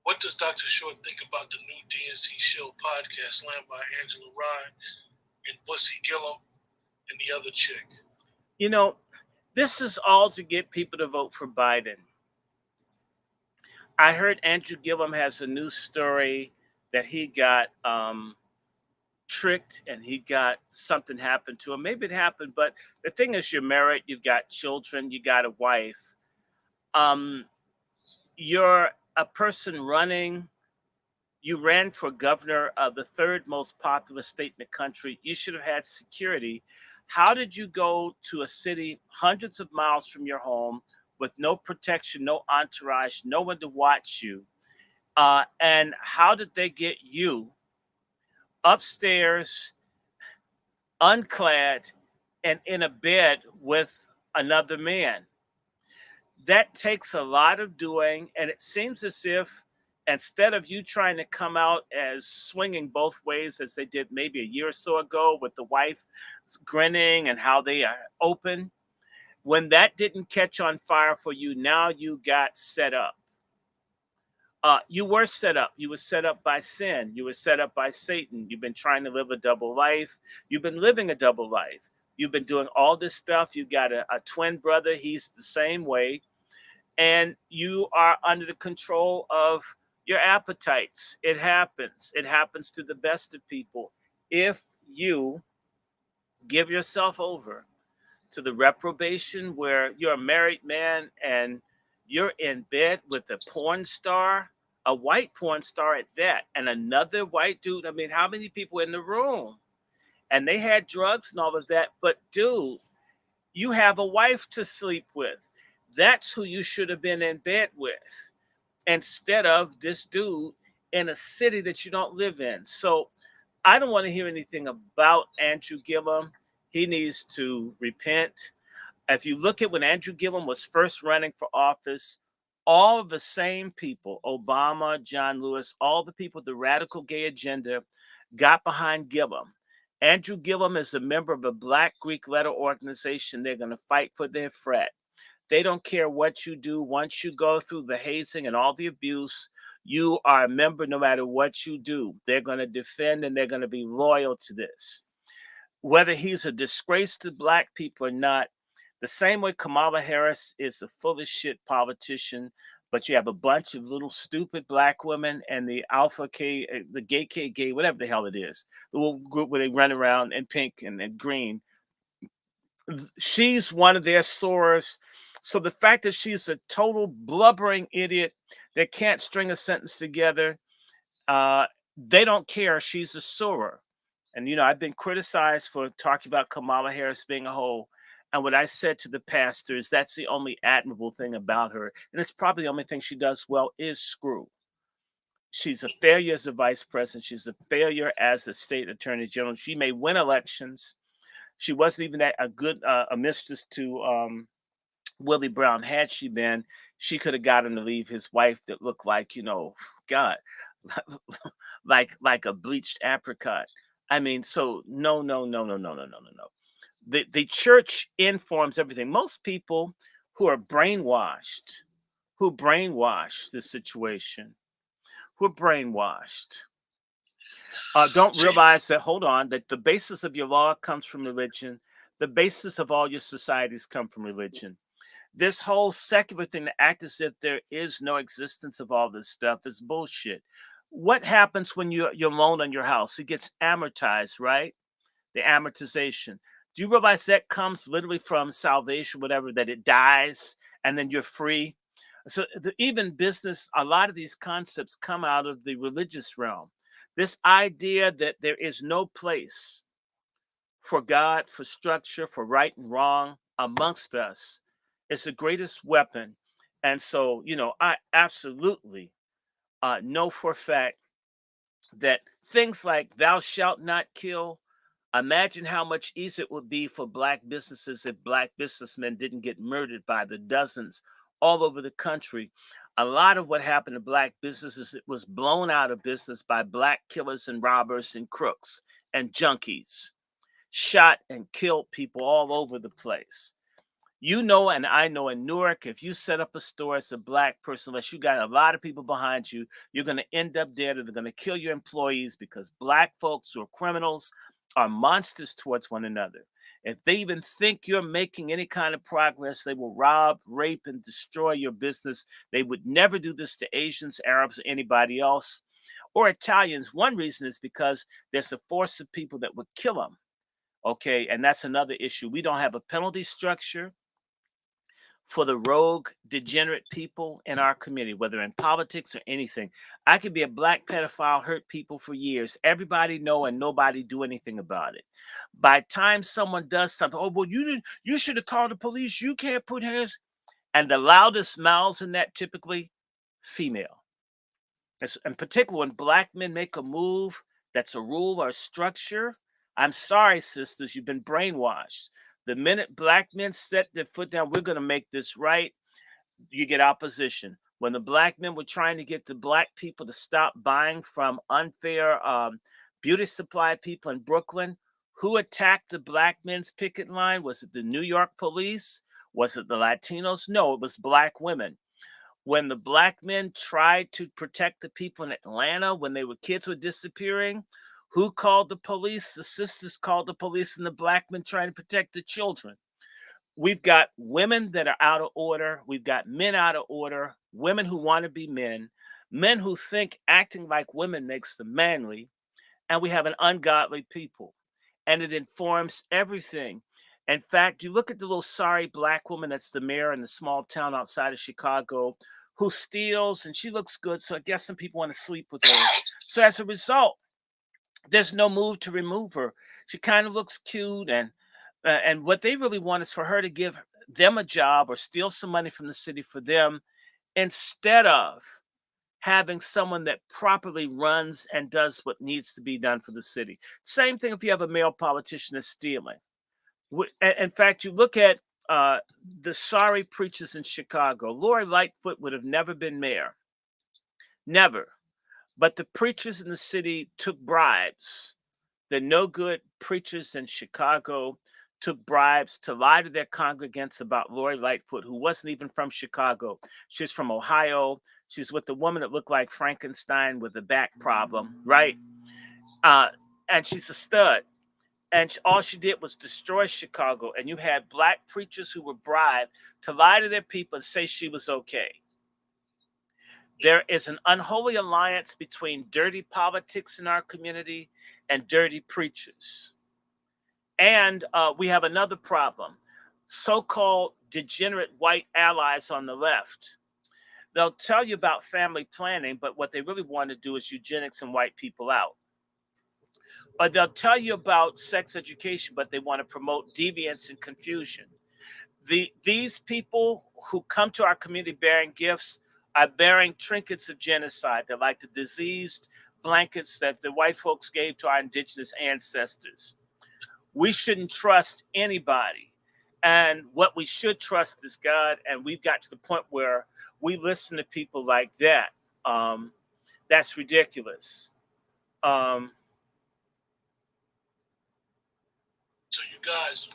what does Dr. Short think about the new DNC show podcast led by Angela Rye and Bussy Gillum and the other chick? This is all to get people to vote for Biden. I heard Andrew Gillum has a new story that he got tricked and he got something happened to him. Maybe it happened, but the thing is, you're married, you've got children, you got a wife. You're a person running. You ran for governor of the third most populous state in the country. You should have had security. How did you go to a city hundreds of miles from your home with no protection, no entourage, no one to watch you? And how did they get you upstairs, unclad, and in a bed with another man? That takes a lot of doing, and it seems as if instead of you trying to come out as swinging both ways, as they did maybe a year or so ago with the wife grinning and how they are open, when that didn't catch on fire for you, now you got set up. You were set up. You were set up by sin. You were set up by Satan. You've been trying to live a double life. You've been living a double life. You've been doing all this stuff. You got a twin brother. He's the same way. And you are under the control of your appetites. It happens. It happens to the best of people. If you give yourself over to the reprobation where you're a married man and you're in bed with a porn star, a white porn star at that, and another white dude. I mean, how many people in the room? And they had drugs and all of that. But dude, you have a wife to sleep with. That's who you should have been in bed with, instead of this dude in a city that you don't live in. So I don't want to hear anything about Andrew Gillum. He needs to repent. If you look at when Andrew Gillum was first running for office, all of the same people, Obama, John Lewis, all the people with the radical gay agenda got behind Gillum. Andrew Gillum is a member of a Black Greek letter organization. They're going to fight for their frat. They don't care what you do. Once you go through the hazing and all the abuse, you are a member no matter what you do. They're going to defend and they're going to be loyal to this. Whether he's a disgrace to Black people or not, the same way Kamala Harris is a full of shit politician, but you have a bunch of little stupid black women and the alpha K, the gay K, gay, whatever the hell it is, the little group where they run around in pink and green. She's one of their sorors. So the fact that she's a total blubbering idiot that can't string a sentence together, uh, they don't care. She's a soror. And, I've been criticized for talking about Kamala Harris being a hoe. And what I said to the pastor is that's the only admirable thing about her. And it's probably the only thing she does well is screw. She's a failure as a vice president. She's a failure as a state attorney general. She may win elections. She wasn't even a good a mistress to Willie Brown. Had she been, she could have got him to leave his wife that looked like, God, like a bleached apricot. I mean, so no, no, no, no, no, no, no, no, no. The church informs everything. Most people who are brainwashed, who brainwash the situation, who are brainwashed, don't realize that, hold on, that the basis of your law comes from religion. The basis of all your societies come from religion. This whole secular thing to act as if there is no existence of all this stuff is bullshit. What happens when your loan on your house? It gets amortized, right? The amortization. Do you realize that comes literally from salvation, whatever, that it dies and then you're free? So even business, a lot of these concepts come out of the religious realm. This idea that there is no place for God, for structure, for right and wrong amongst us is the greatest weapon. And so, I absolutely know for a fact that things like thou shalt not kill, imagine how much easier it would be for black businesses if black businessmen didn't get murdered by the dozens all over the country. A lot of what happened to black businesses, it was blown out of business by black killers and robbers and crooks and junkies, shot and killed people all over the place. And I know in Newark, if you set up a store as a black person, unless you got a lot of people behind you, you're going to end up dead, or they're going to kill your employees, because black folks who are criminals are monsters towards one another. If they even think you're making any kind of progress, they will rob, rape, and destroy your business. They would never do this to Asians, Arabs, or anybody else, or Italians. One reason is because there's a force of people that would kill them. Okay, and that's another issue. We don't have a penalty structure for the rogue, degenerate people in our community, whether in politics or anything. I could be a black pedophile, hurt people for years. Everybody know and nobody do anything about it. By the time someone does something, oh, well, you should have called the police. You can't put hands. And the loudest mouths in that typically female. In particular, when black men make a move that's a rule or a structure, I'm sorry, sisters, you've been brainwashed. The minute black men set their foot down, we're going to make this right, you get opposition. When the black men were trying to get the black people to stop buying from unfair beauty supply people in Brooklyn, who attacked the black men's picket line? Was it the New York police? Was it the Latinos? No, it was black women. When the black men tried to protect the people in Atlanta when kids were disappearing, who called the police? The sisters called the police, and the black men trying to protect the children. We've got women that are out of order. We've got men out of order, women who want to be men who think acting like women makes them manly, and we have an ungodly people. And it informs everything. In fact, you look at the little sorry black woman that's the mayor in the small town outside of Chicago who steals, and she looks good, so I guess some people want to sleep with her. So as a result, there's no move to remove her. She kind of looks cute, and what they really want is for her to give them a job or steal some money from the city for them, instead of having someone that properly runs and does what needs to be done for the city. Same thing if you have a male politician that's stealing. In fact, you look at the sorry preachers in Chicago. Lori Lightfoot would have never been mayor. Never. But the preachers in the city took bribes. The no good preachers in Chicago took bribes to lie to their congregants about Lori Lightfoot, who wasn't even from Chicago. She's from Ohio. She's with the woman that looked like Frankenstein with a back problem, right? And she's a stud. And all she did was destroy Chicago. And you had black preachers who were bribed to lie to their people and say she was okay. There is an unholy alliance between dirty politics in our community and dirty preachers. And we have another problem. So-called degenerate white allies on the left. They'll tell you about family planning, but what they really want to do is eugenics and white people out. Or they'll tell you about sex education, but they want to promote deviance and confusion. These people who come to our community bearing gifts are bearing trinkets of genocide. They're like the diseased blankets that the white folks gave to our indigenous ancestors. We shouldn't trust anybody. And what we should trust is God. And we've got to the point where we listen to people like that. That's ridiculous. So you guys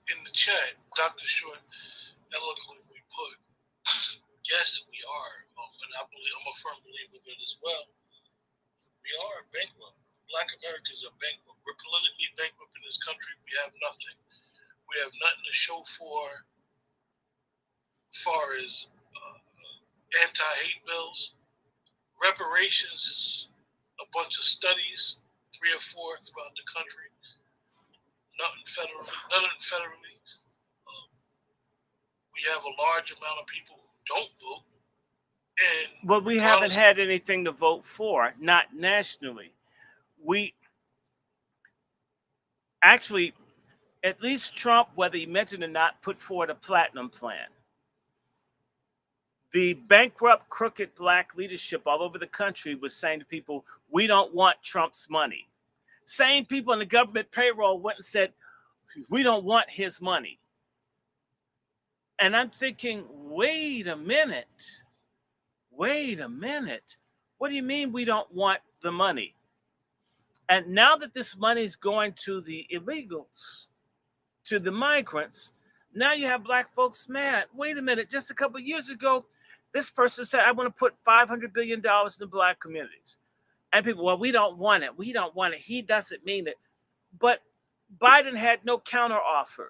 in the chat, Dr. Short eloquently put, yes, we are, and I believe I'm a firm believer of it as well. We are bankrupt. Black Americans are bankrupt. We're politically bankrupt in this country. We have nothing. We have nothing to show for far as anti-hate bills. Reparations is a bunch of studies, 3 or 4 throughout the country. None federally. We have a large amount of people who don't vote. But we haven't had anything to vote for, not nationally. We actually, at least Trump, whether he meant it or not, put forward a platinum plan. The bankrupt, crooked black leadership all over the country was saying to people, we don't want Trump's money. Same people in the government payroll went and said, we don't want his money. And I'm thinking, wait a minute. What do you mean we don't want the money? And now that this money is going to the illegals, to the migrants, now you have black folks mad. Wait a minute, just a couple of years ago, this person said, I want to put $500 billion in the black communities. And people, well, we don't want it. We don't want it. He doesn't mean it. But Biden had no counteroffer.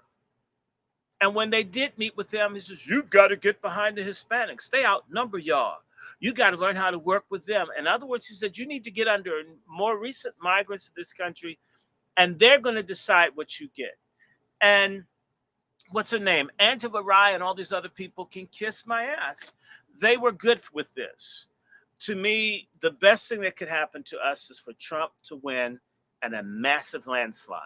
And when they did meet with them, he says, you've got to get behind the Hispanics. They outnumber y'all. You got to learn how to work with them. In other words, he said, you need to get under more recent migrants to this country, and they're going to decide what you get. And what's her name? Angela Rye and all these other people can kiss my ass. They were good with this. To me, the best thing that could happen to us is for Trump to win and a massive landslide.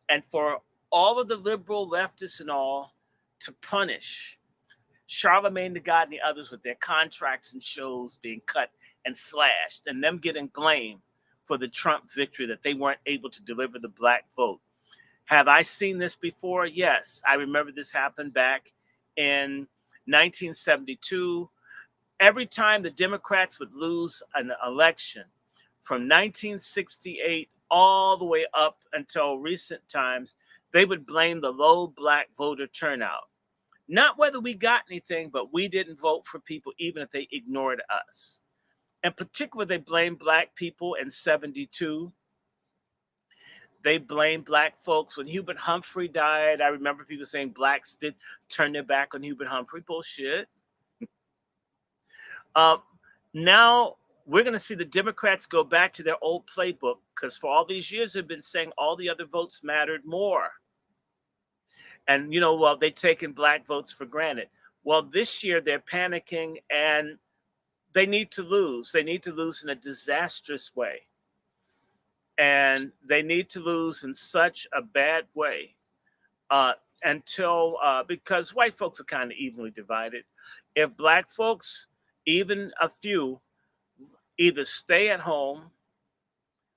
And for all of the liberal leftists and all to punish Charlemagne the God and the others with their contracts and shows being cut and slashed, and them getting blamed for the Trump victory that they weren't able to deliver the black vote. Have I seen this before? Yes. I remember this happened back in 1972. Every time the Democrats would lose an election from 1968 all the way up until recent times, they would blame the low black voter turnout. Not whether we got anything, but we didn't vote for people, even if they ignored us. In particular, they blamed black people in 72. They blamed black folks when Hubert Humphrey died. I remember people saying blacks did turn their back on Hubert Humphrey. Bullshit. Now we're going to see the Democrats go back to their old playbook, because for all these years they've been saying all the other votes mattered more. And, you know, well, they've taken black votes for granted. Well, this year they're panicking and they need to lose. They need to lose in a disastrous way. And they need to lose in such a bad way because white folks are kind of evenly divided. If black folks, even a few, either stay at home,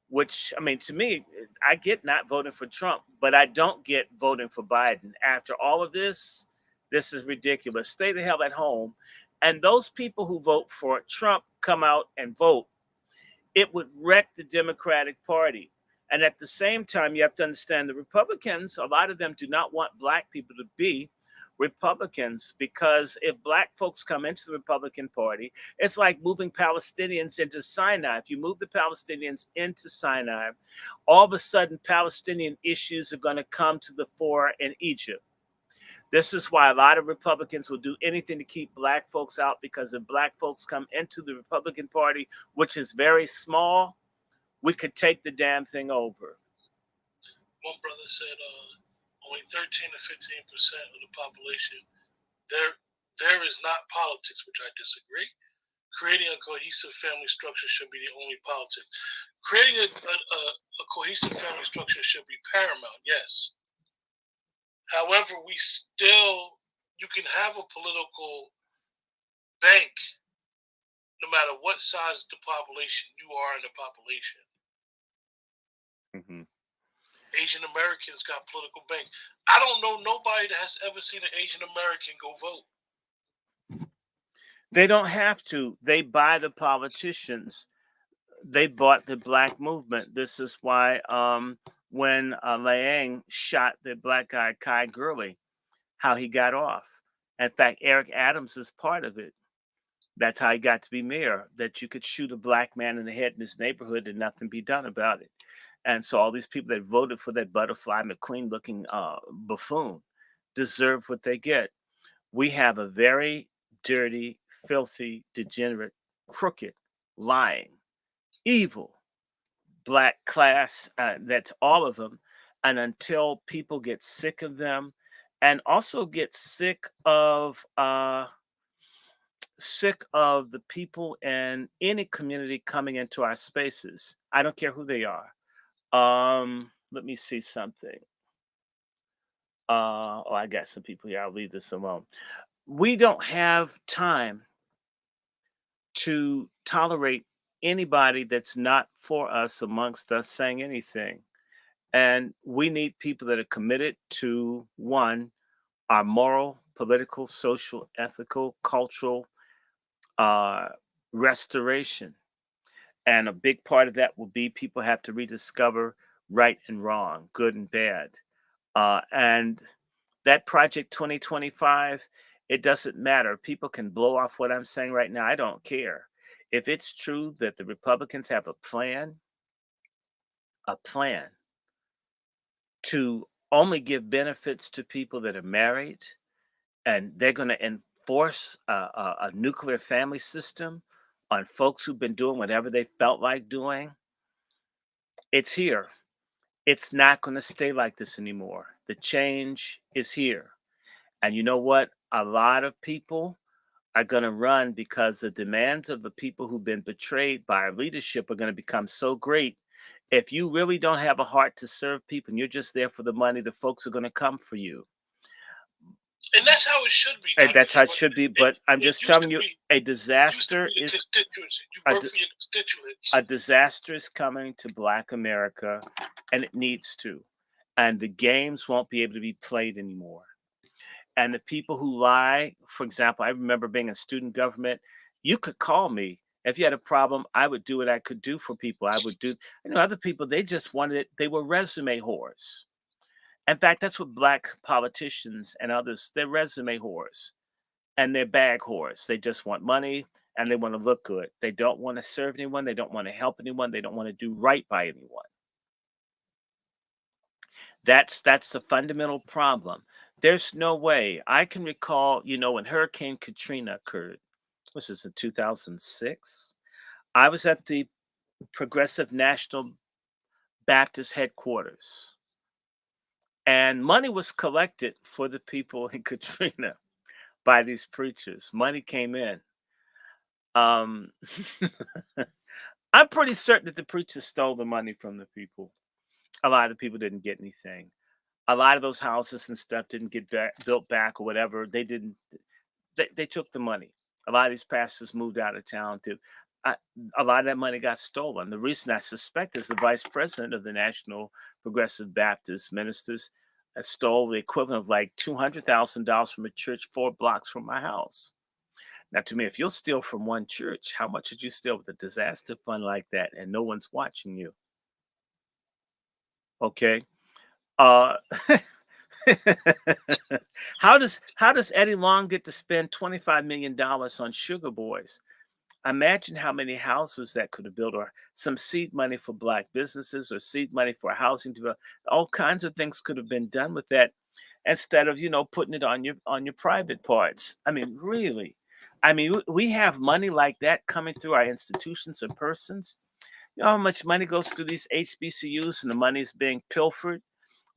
which, I mean, to me, I get not voting for Trump, but I don't get voting for Biden. After all of this, this is ridiculous. Stay the hell at home. And those people who vote for Trump come out and vote. It would wreck the Democratic Party. And at the same time, you have to understand the Republicans, a lot of them do not want black people to be Republicans, because if black folks come into the Republican Party, it's like moving Palestinians into Sinai. If you move the Palestinians into Sinai, all of a sudden Palestinian issues are going to come to the fore in Egypt. This is why a lot of Republicans will do anything to keep black folks out, because if black folks come into the Republican Party, which is very small, we could take the damn thing over. One brother said only 13 to 15% of the population, there is not politics, which I disagree. Creating a cohesive family structure should be the only politics. Creating a cohesive family structure should be paramount, yes. However, you can have a political bank no matter what size the population you are in the population. Mm-hmm. Asian Americans got political bank. I don't know nobody that has ever seen an Asian American go vote. They don't have to. They buy the politicians. They bought the black movement. This is why when Liang shot the black guy, Kai Gurley, how he got off. In fact, Eric Adams is part of it. That's how he got to be mayor, that you could shoot a black man in the head in his neighborhood and nothing be done about it. And so all these people that voted for that Butterfly McQueen looking buffoon deserve what they get. We have a very dirty, filthy, degenerate, crooked, lying, evil black class. That's all of them. And until people get sick of them and also get sick of the people in any community coming into our spaces, I don't care who they are. Let me see something. I got some people here. I'll leave this alone. We don't have time to tolerate anybody that's not for us amongst us saying anything. And we need people that are committed to, one, our moral, political, social, ethical, cultural restoration. And a big part of that will be people have to rediscover right and wrong, good and bad. And that Project 2025, it doesn't matter. People can blow off what I'm saying right now. I don't care. If it's true that the Republicans have a plan to only give benefits to people that are married, and they're going to enforce a nuclear family system on folks who've been doing whatever they felt like doing, it's here. It's not going to stay like this anymore. The change is here. And you know what? A lot of people are going to run because the demands of the people who've been betrayed by our leadership are going to become so great. If you really don't have a heart to serve people and you're just there for the money, the folks are going to come for you. And that's how it should be. And that's how it should be. But I'm just telling you, a disaster is a disaster is coming to Black America, and it needs to. And the games won't be able to be played anymore. And the people who lie, for example, I remember being in student government. You could call me if you had a problem. I would do what I could do for people. I would do, other people, they just wanted it. They were resume whores. In fact, that's what Black politicians and others, they're resume whores and they're bag whores. They just want money and they want to look good. They don't want to serve anyone. They don't want to help anyone. They don't want to do right by anyone. That's a fundamental problem. There's no way. I can recall, when Hurricane Katrina occurred, this was in 2006. I was at the Progressive National Baptist headquarters. And money was collected for the people in Katrina by these preachers. Money came in. I'm pretty certain that the preachers stole the money from the people. A lot of the people didn't get anything. A lot of those houses and stuff didn't get built back or whatever. They didn't. They took the money. A lot of these pastors moved out of town too. A lot of that money got stolen. The reason I suspect is the vice president of the National Progressive Baptist Ministers stole the equivalent of like $200,000 from a church 4 blocks from my house. Now, to me, if you'll steal from one church, how much would you steal with a disaster fund like that and no one's watching you? Okay. How does Eddie Long get to spend $25 million on Sugar Boys? Imagine how many houses that could have built, or some seed money for Black businesses, or seed money for housing development. All kinds of things could have been done with that. instead of, putting it on your private parts. I mean, really. I mean, we have money like that coming through our institutions and persons. You know how much money goes through these HBCUs, and the money is being pilfered.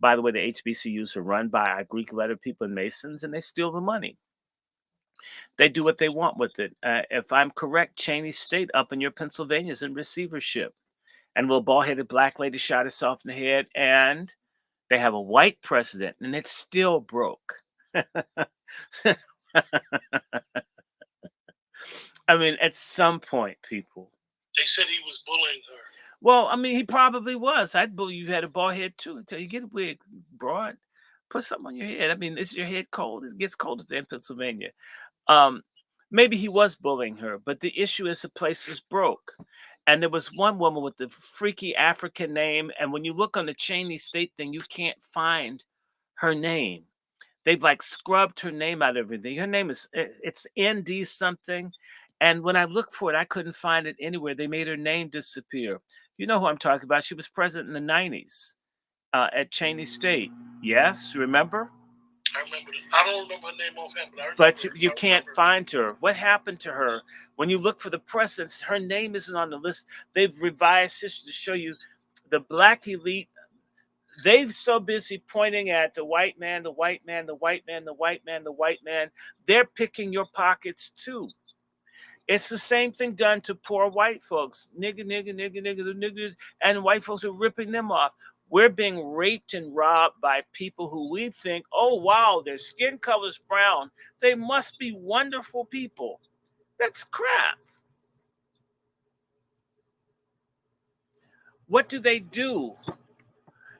By the way, the HBCUs are run by our Greek letter people and Masons, and they steal the money. They do what they want with it. If I'm correct, Cheney State up in your Pennsylvania is in receivership. And a little bald-headed black lady shot herself in the head, and they have a white president, and it's still broke. I mean, at some point, people. They said he was bullying her. Well, I mean, he probably was. I'd believe you had a bald head too until you get a wig, broad. Put something on your head. I mean, is your head cold? It gets colder there in Pennsylvania. Maybe he was bullying her, but the issue is the place is broke. And there was one woman with the freaky African name, and when you look on the Cheney State thing, you can't find her name. They've like scrubbed her name out of everything. Her name it's ND something. And when I looked for it, I couldn't find it anywhere. They made her name disappear. You know who I'm talking about. She was president in the 90s at Cheney State. Yes, remember? I remember. I don't remember her name offhand, but I remember. But you can't find her. What happened to her? When you look for the presidents, her name isn't on the list. They've revised history to show you the black elite. They're so busy pointing at the white man, the white man, the white man, the white man, the white man. They're picking your pockets too. It's the same thing done to poor white folks. Nigga, nigga, nigga, nigga, the niggas, and white folks are ripping them off. We're being raped and robbed by people who we think, oh, wow, their skin color's brown. They must be wonderful people. That's crap. What do they do?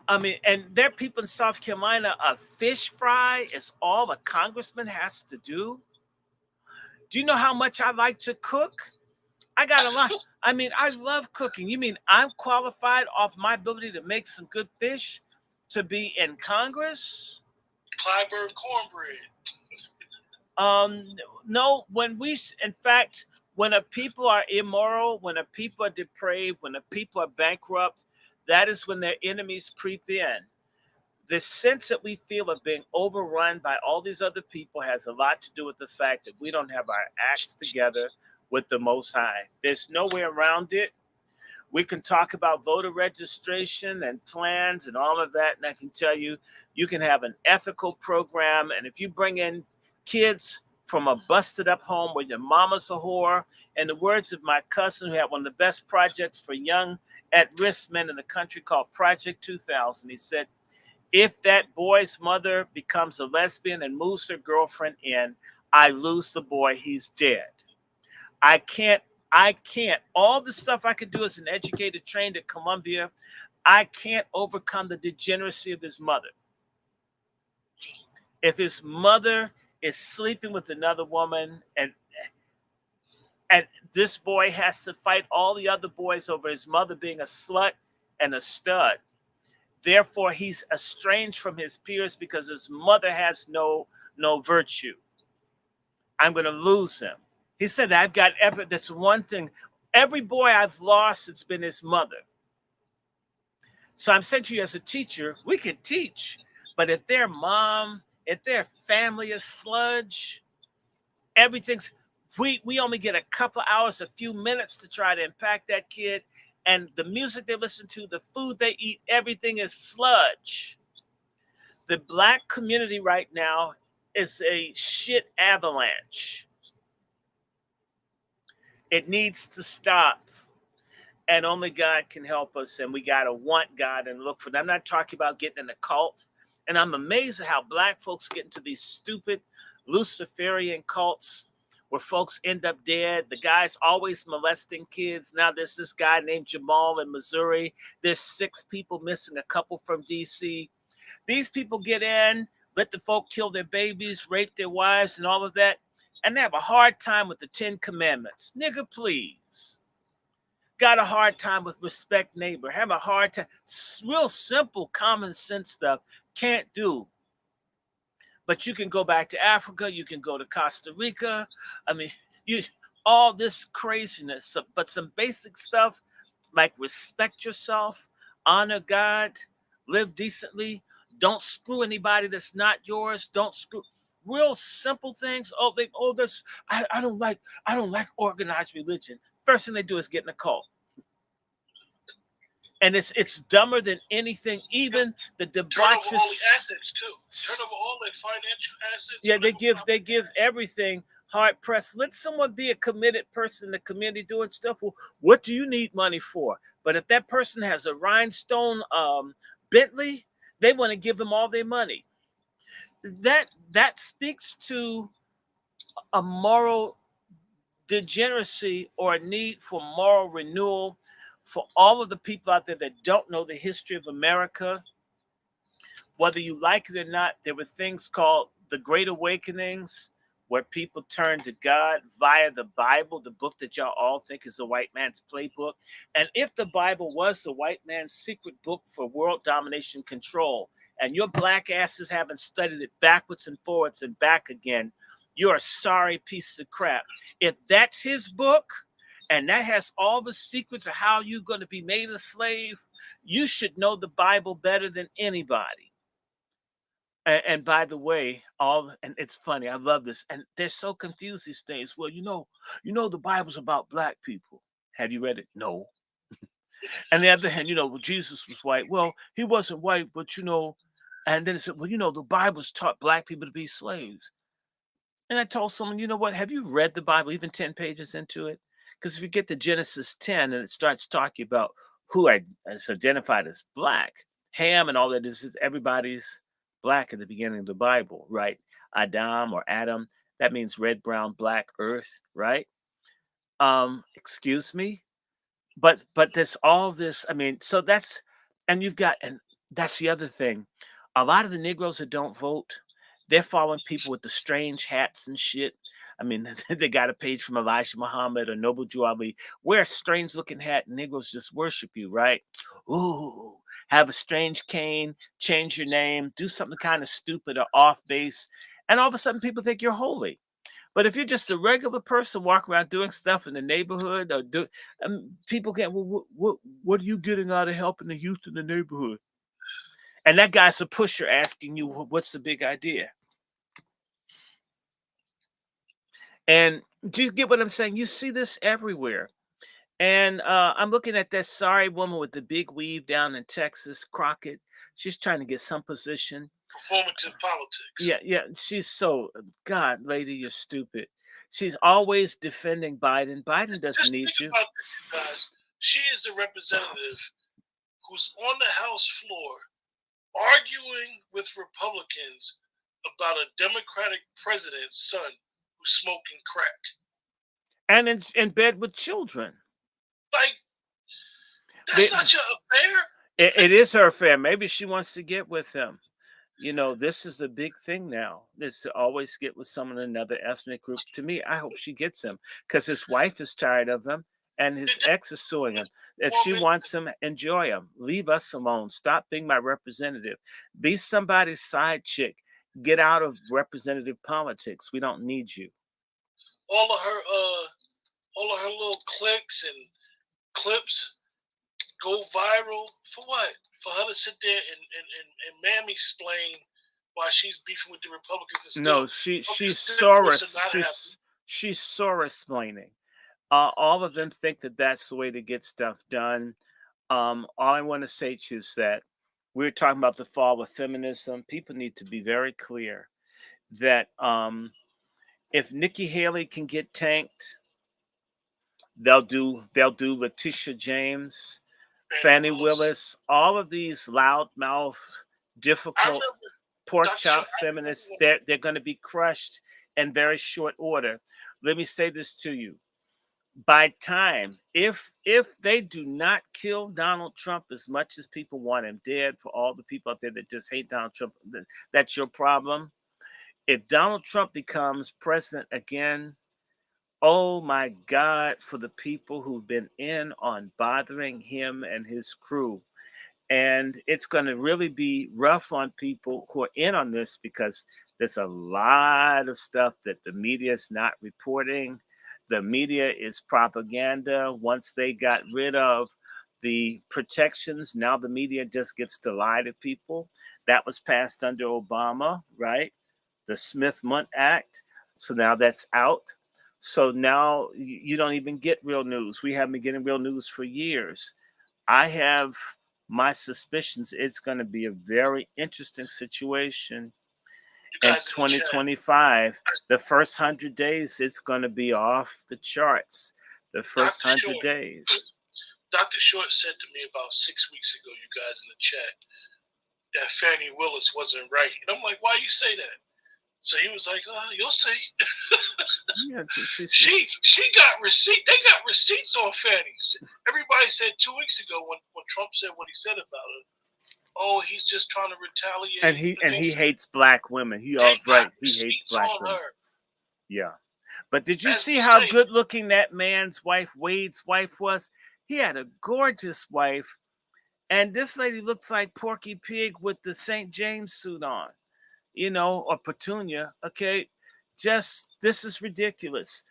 I mean, and there are people in South Carolina, a fish fry is all a congressman has to do. Do you know how much I like to cook? I got a lot. I mean, I love cooking. You mean I'm qualified off my ability to make some good fish to be in Congress? Clyburn cornbread. No, in fact, when a people are immoral, when a people are depraved, when a people are bankrupt, that is when their enemies creep in. The sense that we feel of being overrun by all these other people has a lot to do with the fact that we don't have our acts together with the Most High. There's no way around it. We can talk about voter registration and plans and all of that, and I can tell you, you can have an ethical program, and if you bring in kids from a busted up home where your mama's a whore, in the words of my cousin who had one of the best projects for young at-risk men in the country called Project 2000, he said, if that boy's mother becomes a lesbian and moves her girlfriend in, I lose the boy, he's dead. I can't. All the stuff I could do as an educated, trained at Columbia, I can't overcome the degeneracy of his mother. If his mother is sleeping with another woman and this boy has to fight all the other boys over his mother being a slut and a stud, therefore he's estranged from his peers because his mother has no virtue. I'm going to lose him. He said, I've got that's one thing. Every boy I've lost, it's been his mother. So I'm saying to you as a teacher, we can teach, but if their mom, if their family is sludge, everything's, we only get a couple hours, a few minutes to try to impact that kid. And the music they listen to, the food they eat, everything is sludge. The black community right now is a shit avalanche. It needs to stop. And only God can help us. And we got to want God and look for them. I'm not talking about getting in a cult. And I'm amazed at how black folks get into these stupid Luciferian cults where folks end up dead. The guy's always molesting kids. Now there's this guy named Jamal in Missouri. There's 6 people missing, a couple from DC. These people get in, let the folk kill their babies, rape their wives and all of that. And they have a hard time with the 10 Commandments. Nigga, please. Got a hard time with respect neighbor. Have a hard time. Real simple, common sense stuff. Can't do. But you can go back to Africa. You can go to Costa Rica. I mean, all this craziness. But some basic stuff like respect yourself, honor God, live decently. Don't screw anybody that's not yours. Don't screw real simple things. I don't like organized religion. First thing they do is get in a cult. And it's dumber than anything. Even the Turn over all the debaucherous assets too. Turn over all their financial assets. Yeah, they give everything hard pressed. Let someone be a committed person in the community doing stuff. Well, what do you need money for? But if that person has a rhinestone Bentley, they want to give them all their money. That speaks to a moral degeneracy or a need for moral renewal for all of the people out there that don't know the history of America. Whether you like it or not, there were things called the Great Awakenings, where people turned to God via the Bible, the book that y'all all think is the white man's playbook. And if the Bible was the white man's secret book for world domination control, and your black asses haven't studied it backwards and forwards and back again, you're a sorry piece of crap. If that's his book, and that has all the secrets of how you're going to be made a slave, you should know the Bible better than anybody. And by the way, and it's funny, I love this, and they're so confused these days. Well, the Bible's about black people. Have you read it? No. And the other hand, well, Jesus was white. Well, he wasn't white, but and then it said, well, the Bible's taught black people to be slaves. And I told someone, you know what? Have you read the Bible, even 10 pages into it? Because if you get to Genesis 10 and it starts talking about who is identified as black, Ham and all that is everybody's black at the beginning of the Bible, right? Adam, that means red, brown, black, earth, right? Excuse me? But there's all this, so that's, and that's the other thing. A lot of the Negroes that don't vote, they're following people with the strange hats and shit. They got a page from Elijah Muhammad or Noble Drew Ali. Wear a strange looking hat and Negroes just worship you, right? Ooh, have a strange cane, change your name, do something kind of stupid or off base. And all of a sudden people think you're holy. But if you're just a regular person walking around doing stuff in the neighborhood people get, well, what are you getting out of helping the youth in the neighborhood? And that guy's a pusher asking you, what's the big idea? And do you get what I'm saying? You see this everywhere. And I'm looking at that sorry woman with the big weave down in Texas, Crockett. She's trying to get some position. Performative politics. Yeah. She's so, God, lady, you're stupid. She's always defending Biden. Biden doesn't need you. Guys, she is a representative who's on the House floor arguing with Republicans about a Democratic president's son who's smoking crack. And in bed with children. Like, that's not your affair. It is her affair. Maybe she wants to get with him. This is the big thing now. Is to always get with someone in another ethnic group. To me, I hope she gets him because his wife is tired of him and his ex is suing him. If she wants him, enjoy him. Leave us alone. Stop being my representative. Be somebody's side chick. Get out of representative politics. We don't need you. All of her little clicks and clips go viral for what? For her to sit there and mammy explain why she's beefing with the Republicans. No, she's Soros. She's Soros-splaining. All of them think that that's the way to get stuff done. All I want to say to you is that we're talking about the fall of feminism. People need to be very clear that if Nikki Haley can get tanked, they'll do Letitia James, Fannie Willis, all of these loudmouth, difficult, pork chop feminists. They're going to be crushed in very short order. Let me say this to you. By time, if they do not kill Donald Trump as much as people want him dead, for all the people out there that just hate Donald Trump, that's your problem. If Donald Trump becomes president again, oh my God, for the people who've been in on bothering him and his crew. And it's going to really be rough on people who are in on this because there's a lot of stuff that the media is not reporting. The media is propaganda. Once they got rid of the protections, now the media just gets to lie to people. That was passed under Obama, right? The Smith-Mundt Act. So now that's out. So now you don't even get real news. We haven't been getting real news for years. I have my suspicions it's going to be a very interesting situation in 2025. The first 100 days, it's going to be off the charts. The first 100 days. Dr. Short said to me about 6 weeks ago, you guys in the chat, that Fannie Willis wasn't right. And I'm like, why you say that? So he was like, you'll see. Yeah, she got receipt. They got receipts on Fannie's. Everybody said 2 weeks ago when Trump said what he said about her, oh, he's just trying to retaliate. And he hates black women. He hates black women. Yeah. But did you see how good looking that man's wife, Wade's wife, was? He had a gorgeous wife. And this lady looks like Porky Pig with the St. James suit on. Or Petunia, okay? Just, this is ridiculous.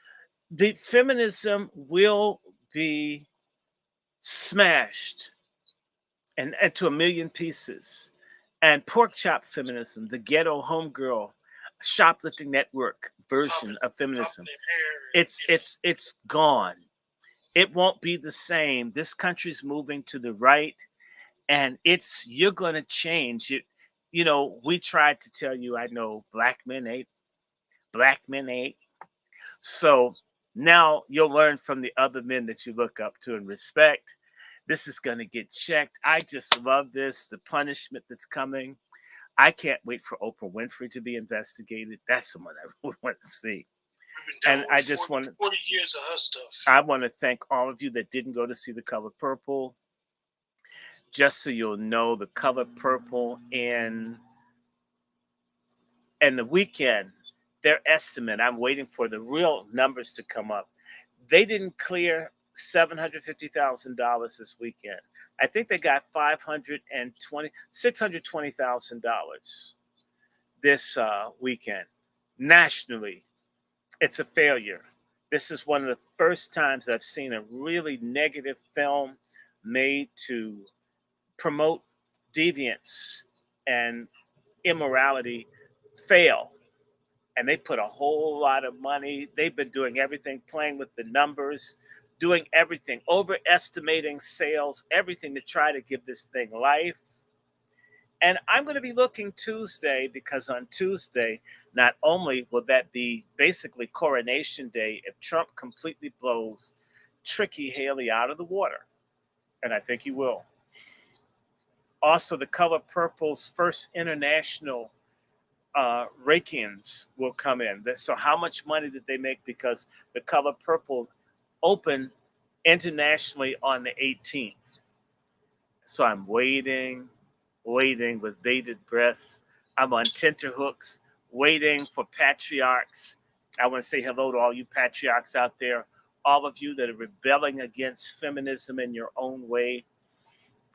The feminism will be smashed and to a million pieces. And pork chop feminism, the ghetto homegirl, shoplifting network version of feminism, it's gone. It won't be the same. This country's moving to the right, and you're going to change it. We tried to tell you, I know black men ain't. So now you'll learn from the other men that you look up to and respect. This is going to get checked. I just love this, the punishment that's coming. I can't wait for Oprah Winfrey to be investigated. That's someone I really want to see. And I just want 40 years of her stuff. I want to thank all of you that didn't go to see The Color Purple. Just so you'll know, The Color Purple and the weekend, their estimate, I'm waiting for the real numbers to come up. They didn't clear $750,000 this weekend. I think they got $620,000 this weekend. Nationally, it's a failure. This is one of the first times I've seen a really negative film made to promote deviance and immorality fail. And they put a whole lot of money. They've been doing everything, playing with the numbers, doing everything, overestimating sales, everything to try to give this thing life. And I'm going to be looking Tuesday, because on Tuesday, not only will that be basically Coronation Day if Trump completely blows Tricky Haley out of the water, and I think he will. Also, The Color Purple's first international rake-ins will come in. So how much money did they make? Because The Color Purple opened internationally on the 18th. So I'm waiting with bated breath. I'm on tenterhooks, waiting for patriarchs. I want to say hello to all you patriarchs out there, all of you that are rebelling against feminism in your own way.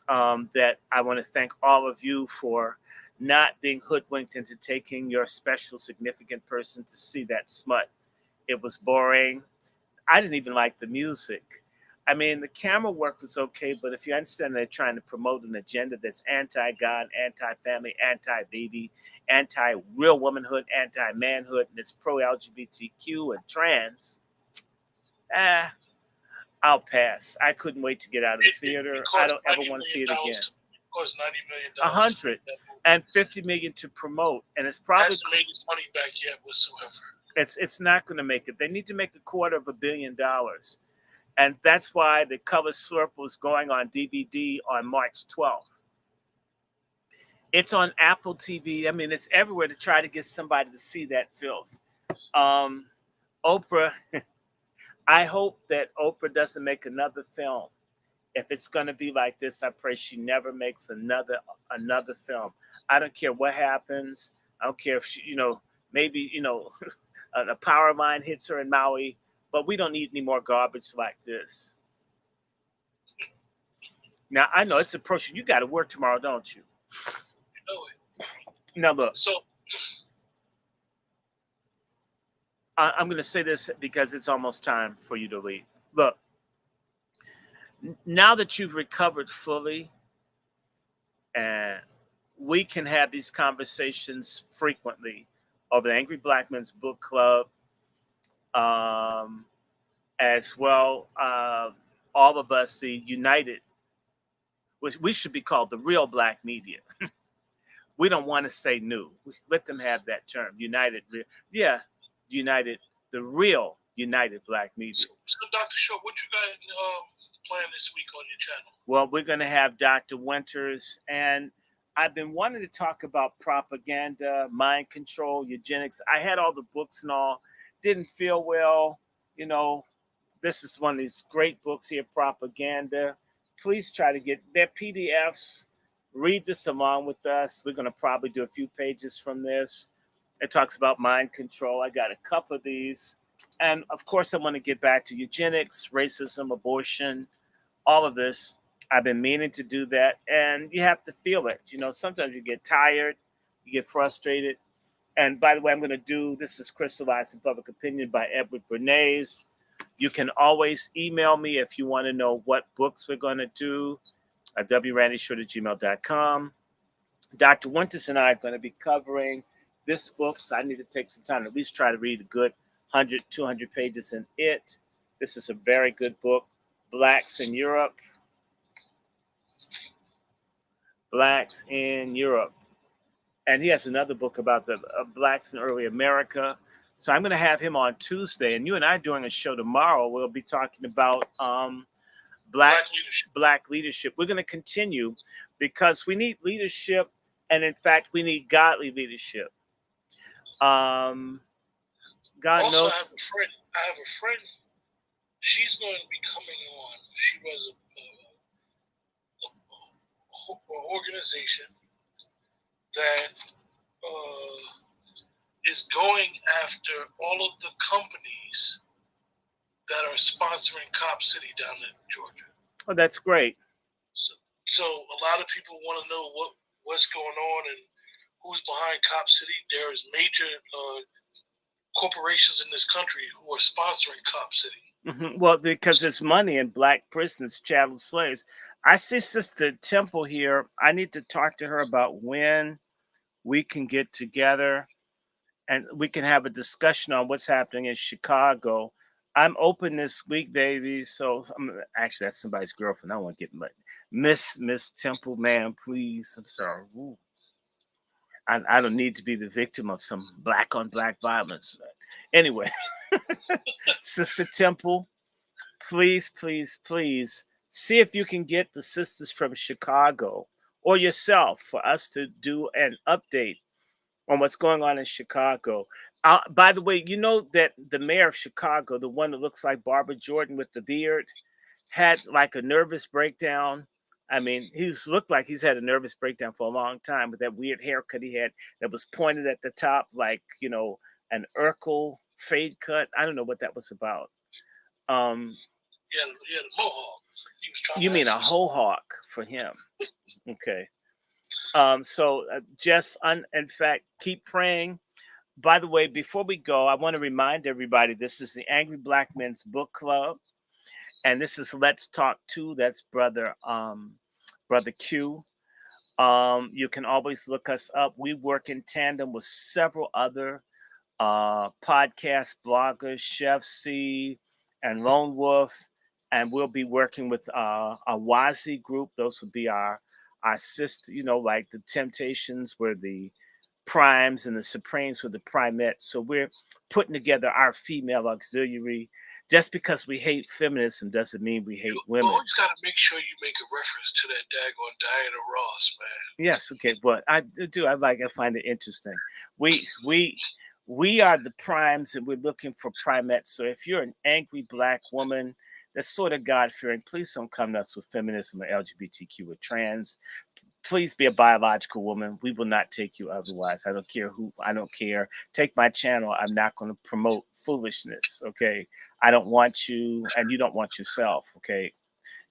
That I want to thank all of you for not being hoodwinked into taking your special significant person to see that smut. It was boring. I didn't even like the music. I mean, the camera work was okay, but if you understand they're trying to promote an agenda that's anti-God, anti-family, anti-baby, anti-real womanhood, anti-manhood, and it's pro-LGBTQ and trans, I'll pass. I couldn't wait to get out of the theater. I don't ever want to see it again. It cost $90 million. $150 million to promote, and it's probably hasn't made its money back yet whatsoever. It's not going to make it. They need to make $250 million. And that's why The Color Slurple is going on DVD on March 12th. It's on Apple TV. I mean, it's everywhere to try to get somebody to see that filth. Oprah, I hope that Oprah doesn't make another film. If it's going to be like this, I pray she never makes another film. I don't care what happens. I don't care if she, maybe, a power line hits her in Maui. But we don't need any more garbage like this. Now, I know it's approaching. You got to work tomorrow, don't you? You know it. Now, look. So, I'm going to say this because it's almost time for you to leave. Look, now that you've recovered fully and we can have these conversations frequently over the Angry Black Men's Book Club, um, as well. All of us, the United, which we should be called the real Black media. We don't want to say new. Let them have that term, United. Yeah, United, the real United Black media. So Dr. Short, what you got planned this week on your channel? Well, we're going to have Dr. Winters, and I've been wanting to talk about propaganda, mind control, eugenics. I had all the books and all, didn't feel well. You know, this is one of these great books here, Propaganda. Please try to get their PDFs. Read this along with us. We're going to probably do a few pages from this. It talks about mind control. I got a couple of these. And of course, I want to get back to eugenics, racism, abortion, all of this. I've been meaning to do that. And you have to feel it. You know, sometimes you get tired, you get frustrated. And by the way, I'm going to do, this is Crystallized in Public Opinion by Edward Bernays. You can always email me if you want to know what books we're going to do at wrandyshort@gmail.com. Dr. Winters and I are going to be covering this book, so I need to take some time to at least try to read a good 100, 200 pages in it. This is a very good book, Blacks in Europe. Blacks in Europe. And he has another book about the Blacks in early America. So I'm going to have him on Tuesday. And you and I doing a show tomorrow. We'll be talking about Black leadership. We're going to continue because we need leadership. And in fact, we need godly leadership. God also, knows. I have a friend. She's going to be coming on. She was an organization that is going after all of the companies that are sponsoring Cop City down in Georgia. Oh, that's great. So a lot of people want to know what's going on and who's behind Cop City. There's major corporations in this country who are sponsoring Cop City. Mm-hmm. Well, because there's money in Black prisoners, chattel slaves. I see Sister Temple here. I need to talk to her about when we can get together and we can have a discussion on what's happening in Chicago. I'm open this week, baby. So actually, that's somebody's girlfriend. I don't want to get Miss Temple, man, please. I'm sorry. Ooh. I don't need to be the victim of some black on black violence. But anyway, Sister Temple, please, please, please see if you can get the sisters from Chicago or yourself for us to do an update on what's going on in Chicago. By the way, you know that the mayor of Chicago, the one that looks like Barbara Jordan with the beard, had like a nervous breakdown. I mean, he's looked like he's had a nervous breakdown for a long time with that weird haircut he had that was pointed at the top, like, you know, an Urkel fade cut. I don't know what that was about. Yeah, the mohawk. You mean a whole hawk for him? Okay. So just in fact, keep praying. By the way, before we go, I want to remind everybody this is the Angry Black Men's Book Club, and this is LetsTalk2. That's brother Q. You can always look us up. We work in tandem with several other podcast bloggers, Chef C and Lone Wolf, and we'll be working with a WAZI group. Those would be our sister, you know, like the Temptations were the Primes and the Supremes were the Primettes. So we're putting together our female auxiliary. Just because we hate feminism doesn't mean we hate women. You always got to make sure you make a reference to that daggone Diana Ross, man. Yes, okay, but I do. I find it interesting. We are the primes, and we're looking for primettes. So if you're an angry black woman that's sort of God-fearing, please don't come to us with feminism or LGBTQ or trans. Please be a biological woman. We will not take you otherwise. I don't care who. I don't care. Take my channel. I'm not going to promote foolishness, okay? I don't want you, and you don't want yourself, okay?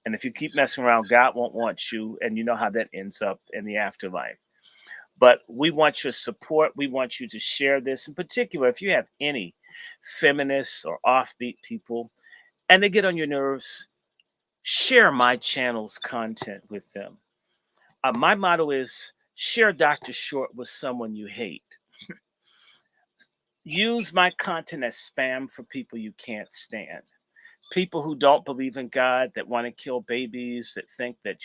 And if you keep messing around, God won't want you, and you know how that ends up in the afterlife. But we want your support. We want you to share this. In particular, if you have any feminists or offbeat people, and they get on your nerves, share my channel's content with them. My motto is Share Dr. Short with someone you hate. Use my content as spam for people you can't stand. People who don't believe in God, that want to kill babies, that think that,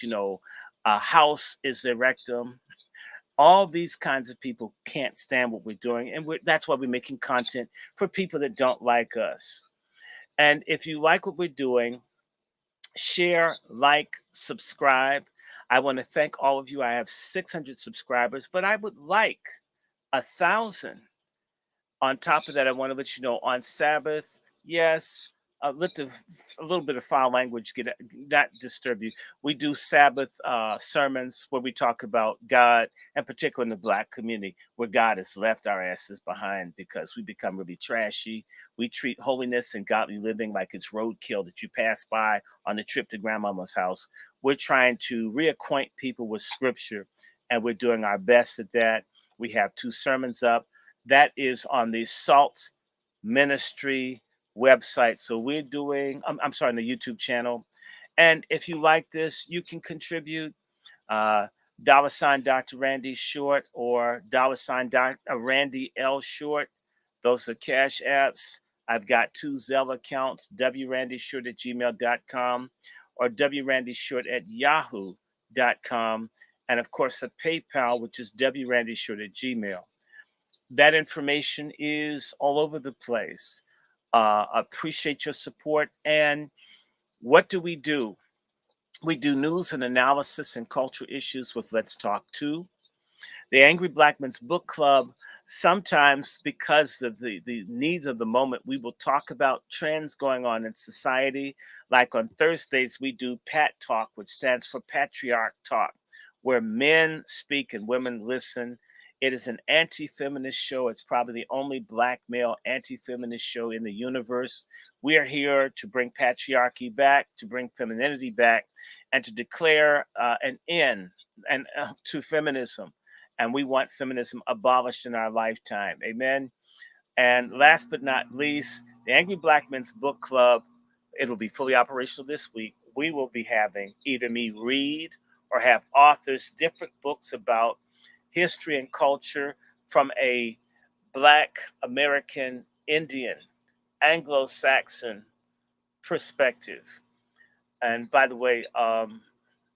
a house is their rectum. All these kinds of people can't stand what we're doing. And that's why we're making content for people that don't like us. And if you like what we're doing, share, like, subscribe. I want to thank all of you. I have 600 subscribers, but I would like 1,000. On top of that, I want to let you know on Sabbath, yes, let a little bit of foul language not disturb you. We do Sabbath sermons where we talk about God, and particularly in the Black community, where God has left our asses behind because we become really trashy. We treat holiness and godly living like it's roadkill that you pass by on the trip to grandmama's house. We're trying to reacquaint people with Scripture, and we're doing our best at that. We have 2 sermons up. That is on the Salt Ministry website. So we're doing, I'm sorry, on the YouTube channel. And if you like this, you can contribute $ Dr. Randy Short or $ Randy L Short. Those are cash apps. I've got 2 Zelle accounts, wrandyshort@gmail.com or wrandyshort@yahoo.com. And of course, a PayPal, which is wrandyshort@gmail. That information is all over the place. Appreciate your support. And what do? We do news and analysis and cultural issues with Let's Talk 2. The Angry Black Men's Book Club, sometimes because of the needs of the moment, we will talk about trends going on in society. Like on Thursdays, we do PAT Talk, which stands for Patriarch Talk, where men speak and women listen. It is an anti-feminist show. It's probably the only Black male anti-feminist show in the universe. We are here to bring patriarchy back, to bring femininity back, and to declare an end to feminism. And we want feminism abolished in our lifetime. Amen. And last but not least, the Angry Black Men's Book Club, it'll be fully operational this week. We will be having either me read or have authors different books about history and culture from a Black American, Indian, Anglo-Saxon perspective. And by the way,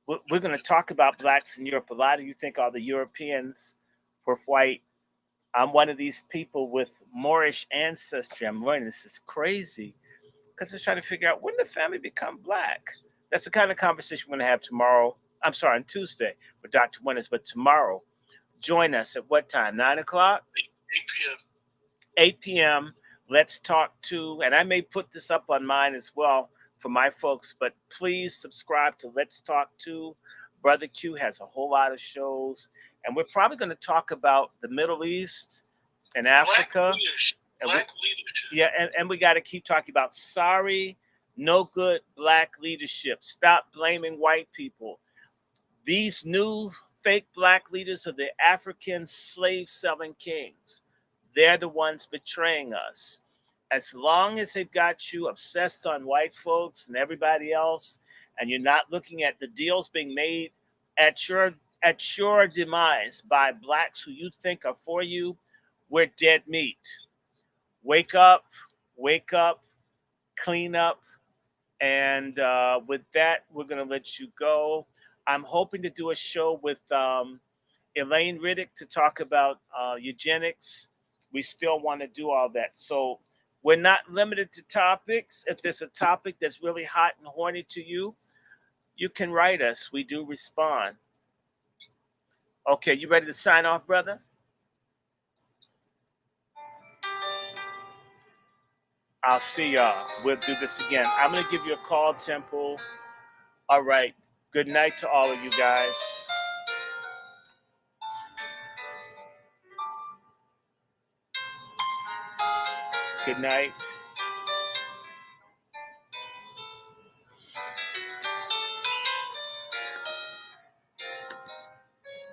we're going to talk about Blacks in Europe. A lot of you think all the Europeans were white. I'm one of these people with Moorish ancestry. I'm learning this is crazy because I'm trying to figure out when the family become Black. That's the kind of conversation we're going to have tomorrow. I'm sorry, on Tuesday with Dr. Winters, but tomorrow, join us at what time? 9 o'clock? 8 p.m. 8 p.m. Let's Talk 2. And I may put this up on mine as well for my folks, but please subscribe to Let's Talk 2. Brother Q has a whole lot of shows. And we're probably going to talk about the Middle East and Africa. Black leadership. Yeah, and we got to keep talking about sorry, no good Black leadership. Stop blaming white people. These new fake Black leaders are the African slave-selling kings. They're the ones betraying us. As long as they've got you obsessed on white folks and everybody else, and you're not looking at the deals being made at your demise by Blacks who you think are for you, we're dead meat. Wake up, clean up. And with that, we're going to let you go. I'm hoping to do a show with Elaine Riddick to talk about eugenics. We still want to do all that. So we're not limited to topics. If there's a topic that's really hot and horny to you, you can write us. We do respond. Okay, you ready to sign off, brother? I'll see y'all. We'll do this again. I'm going to give you a call, Temple. All right. Good night to all of you guys. Good night.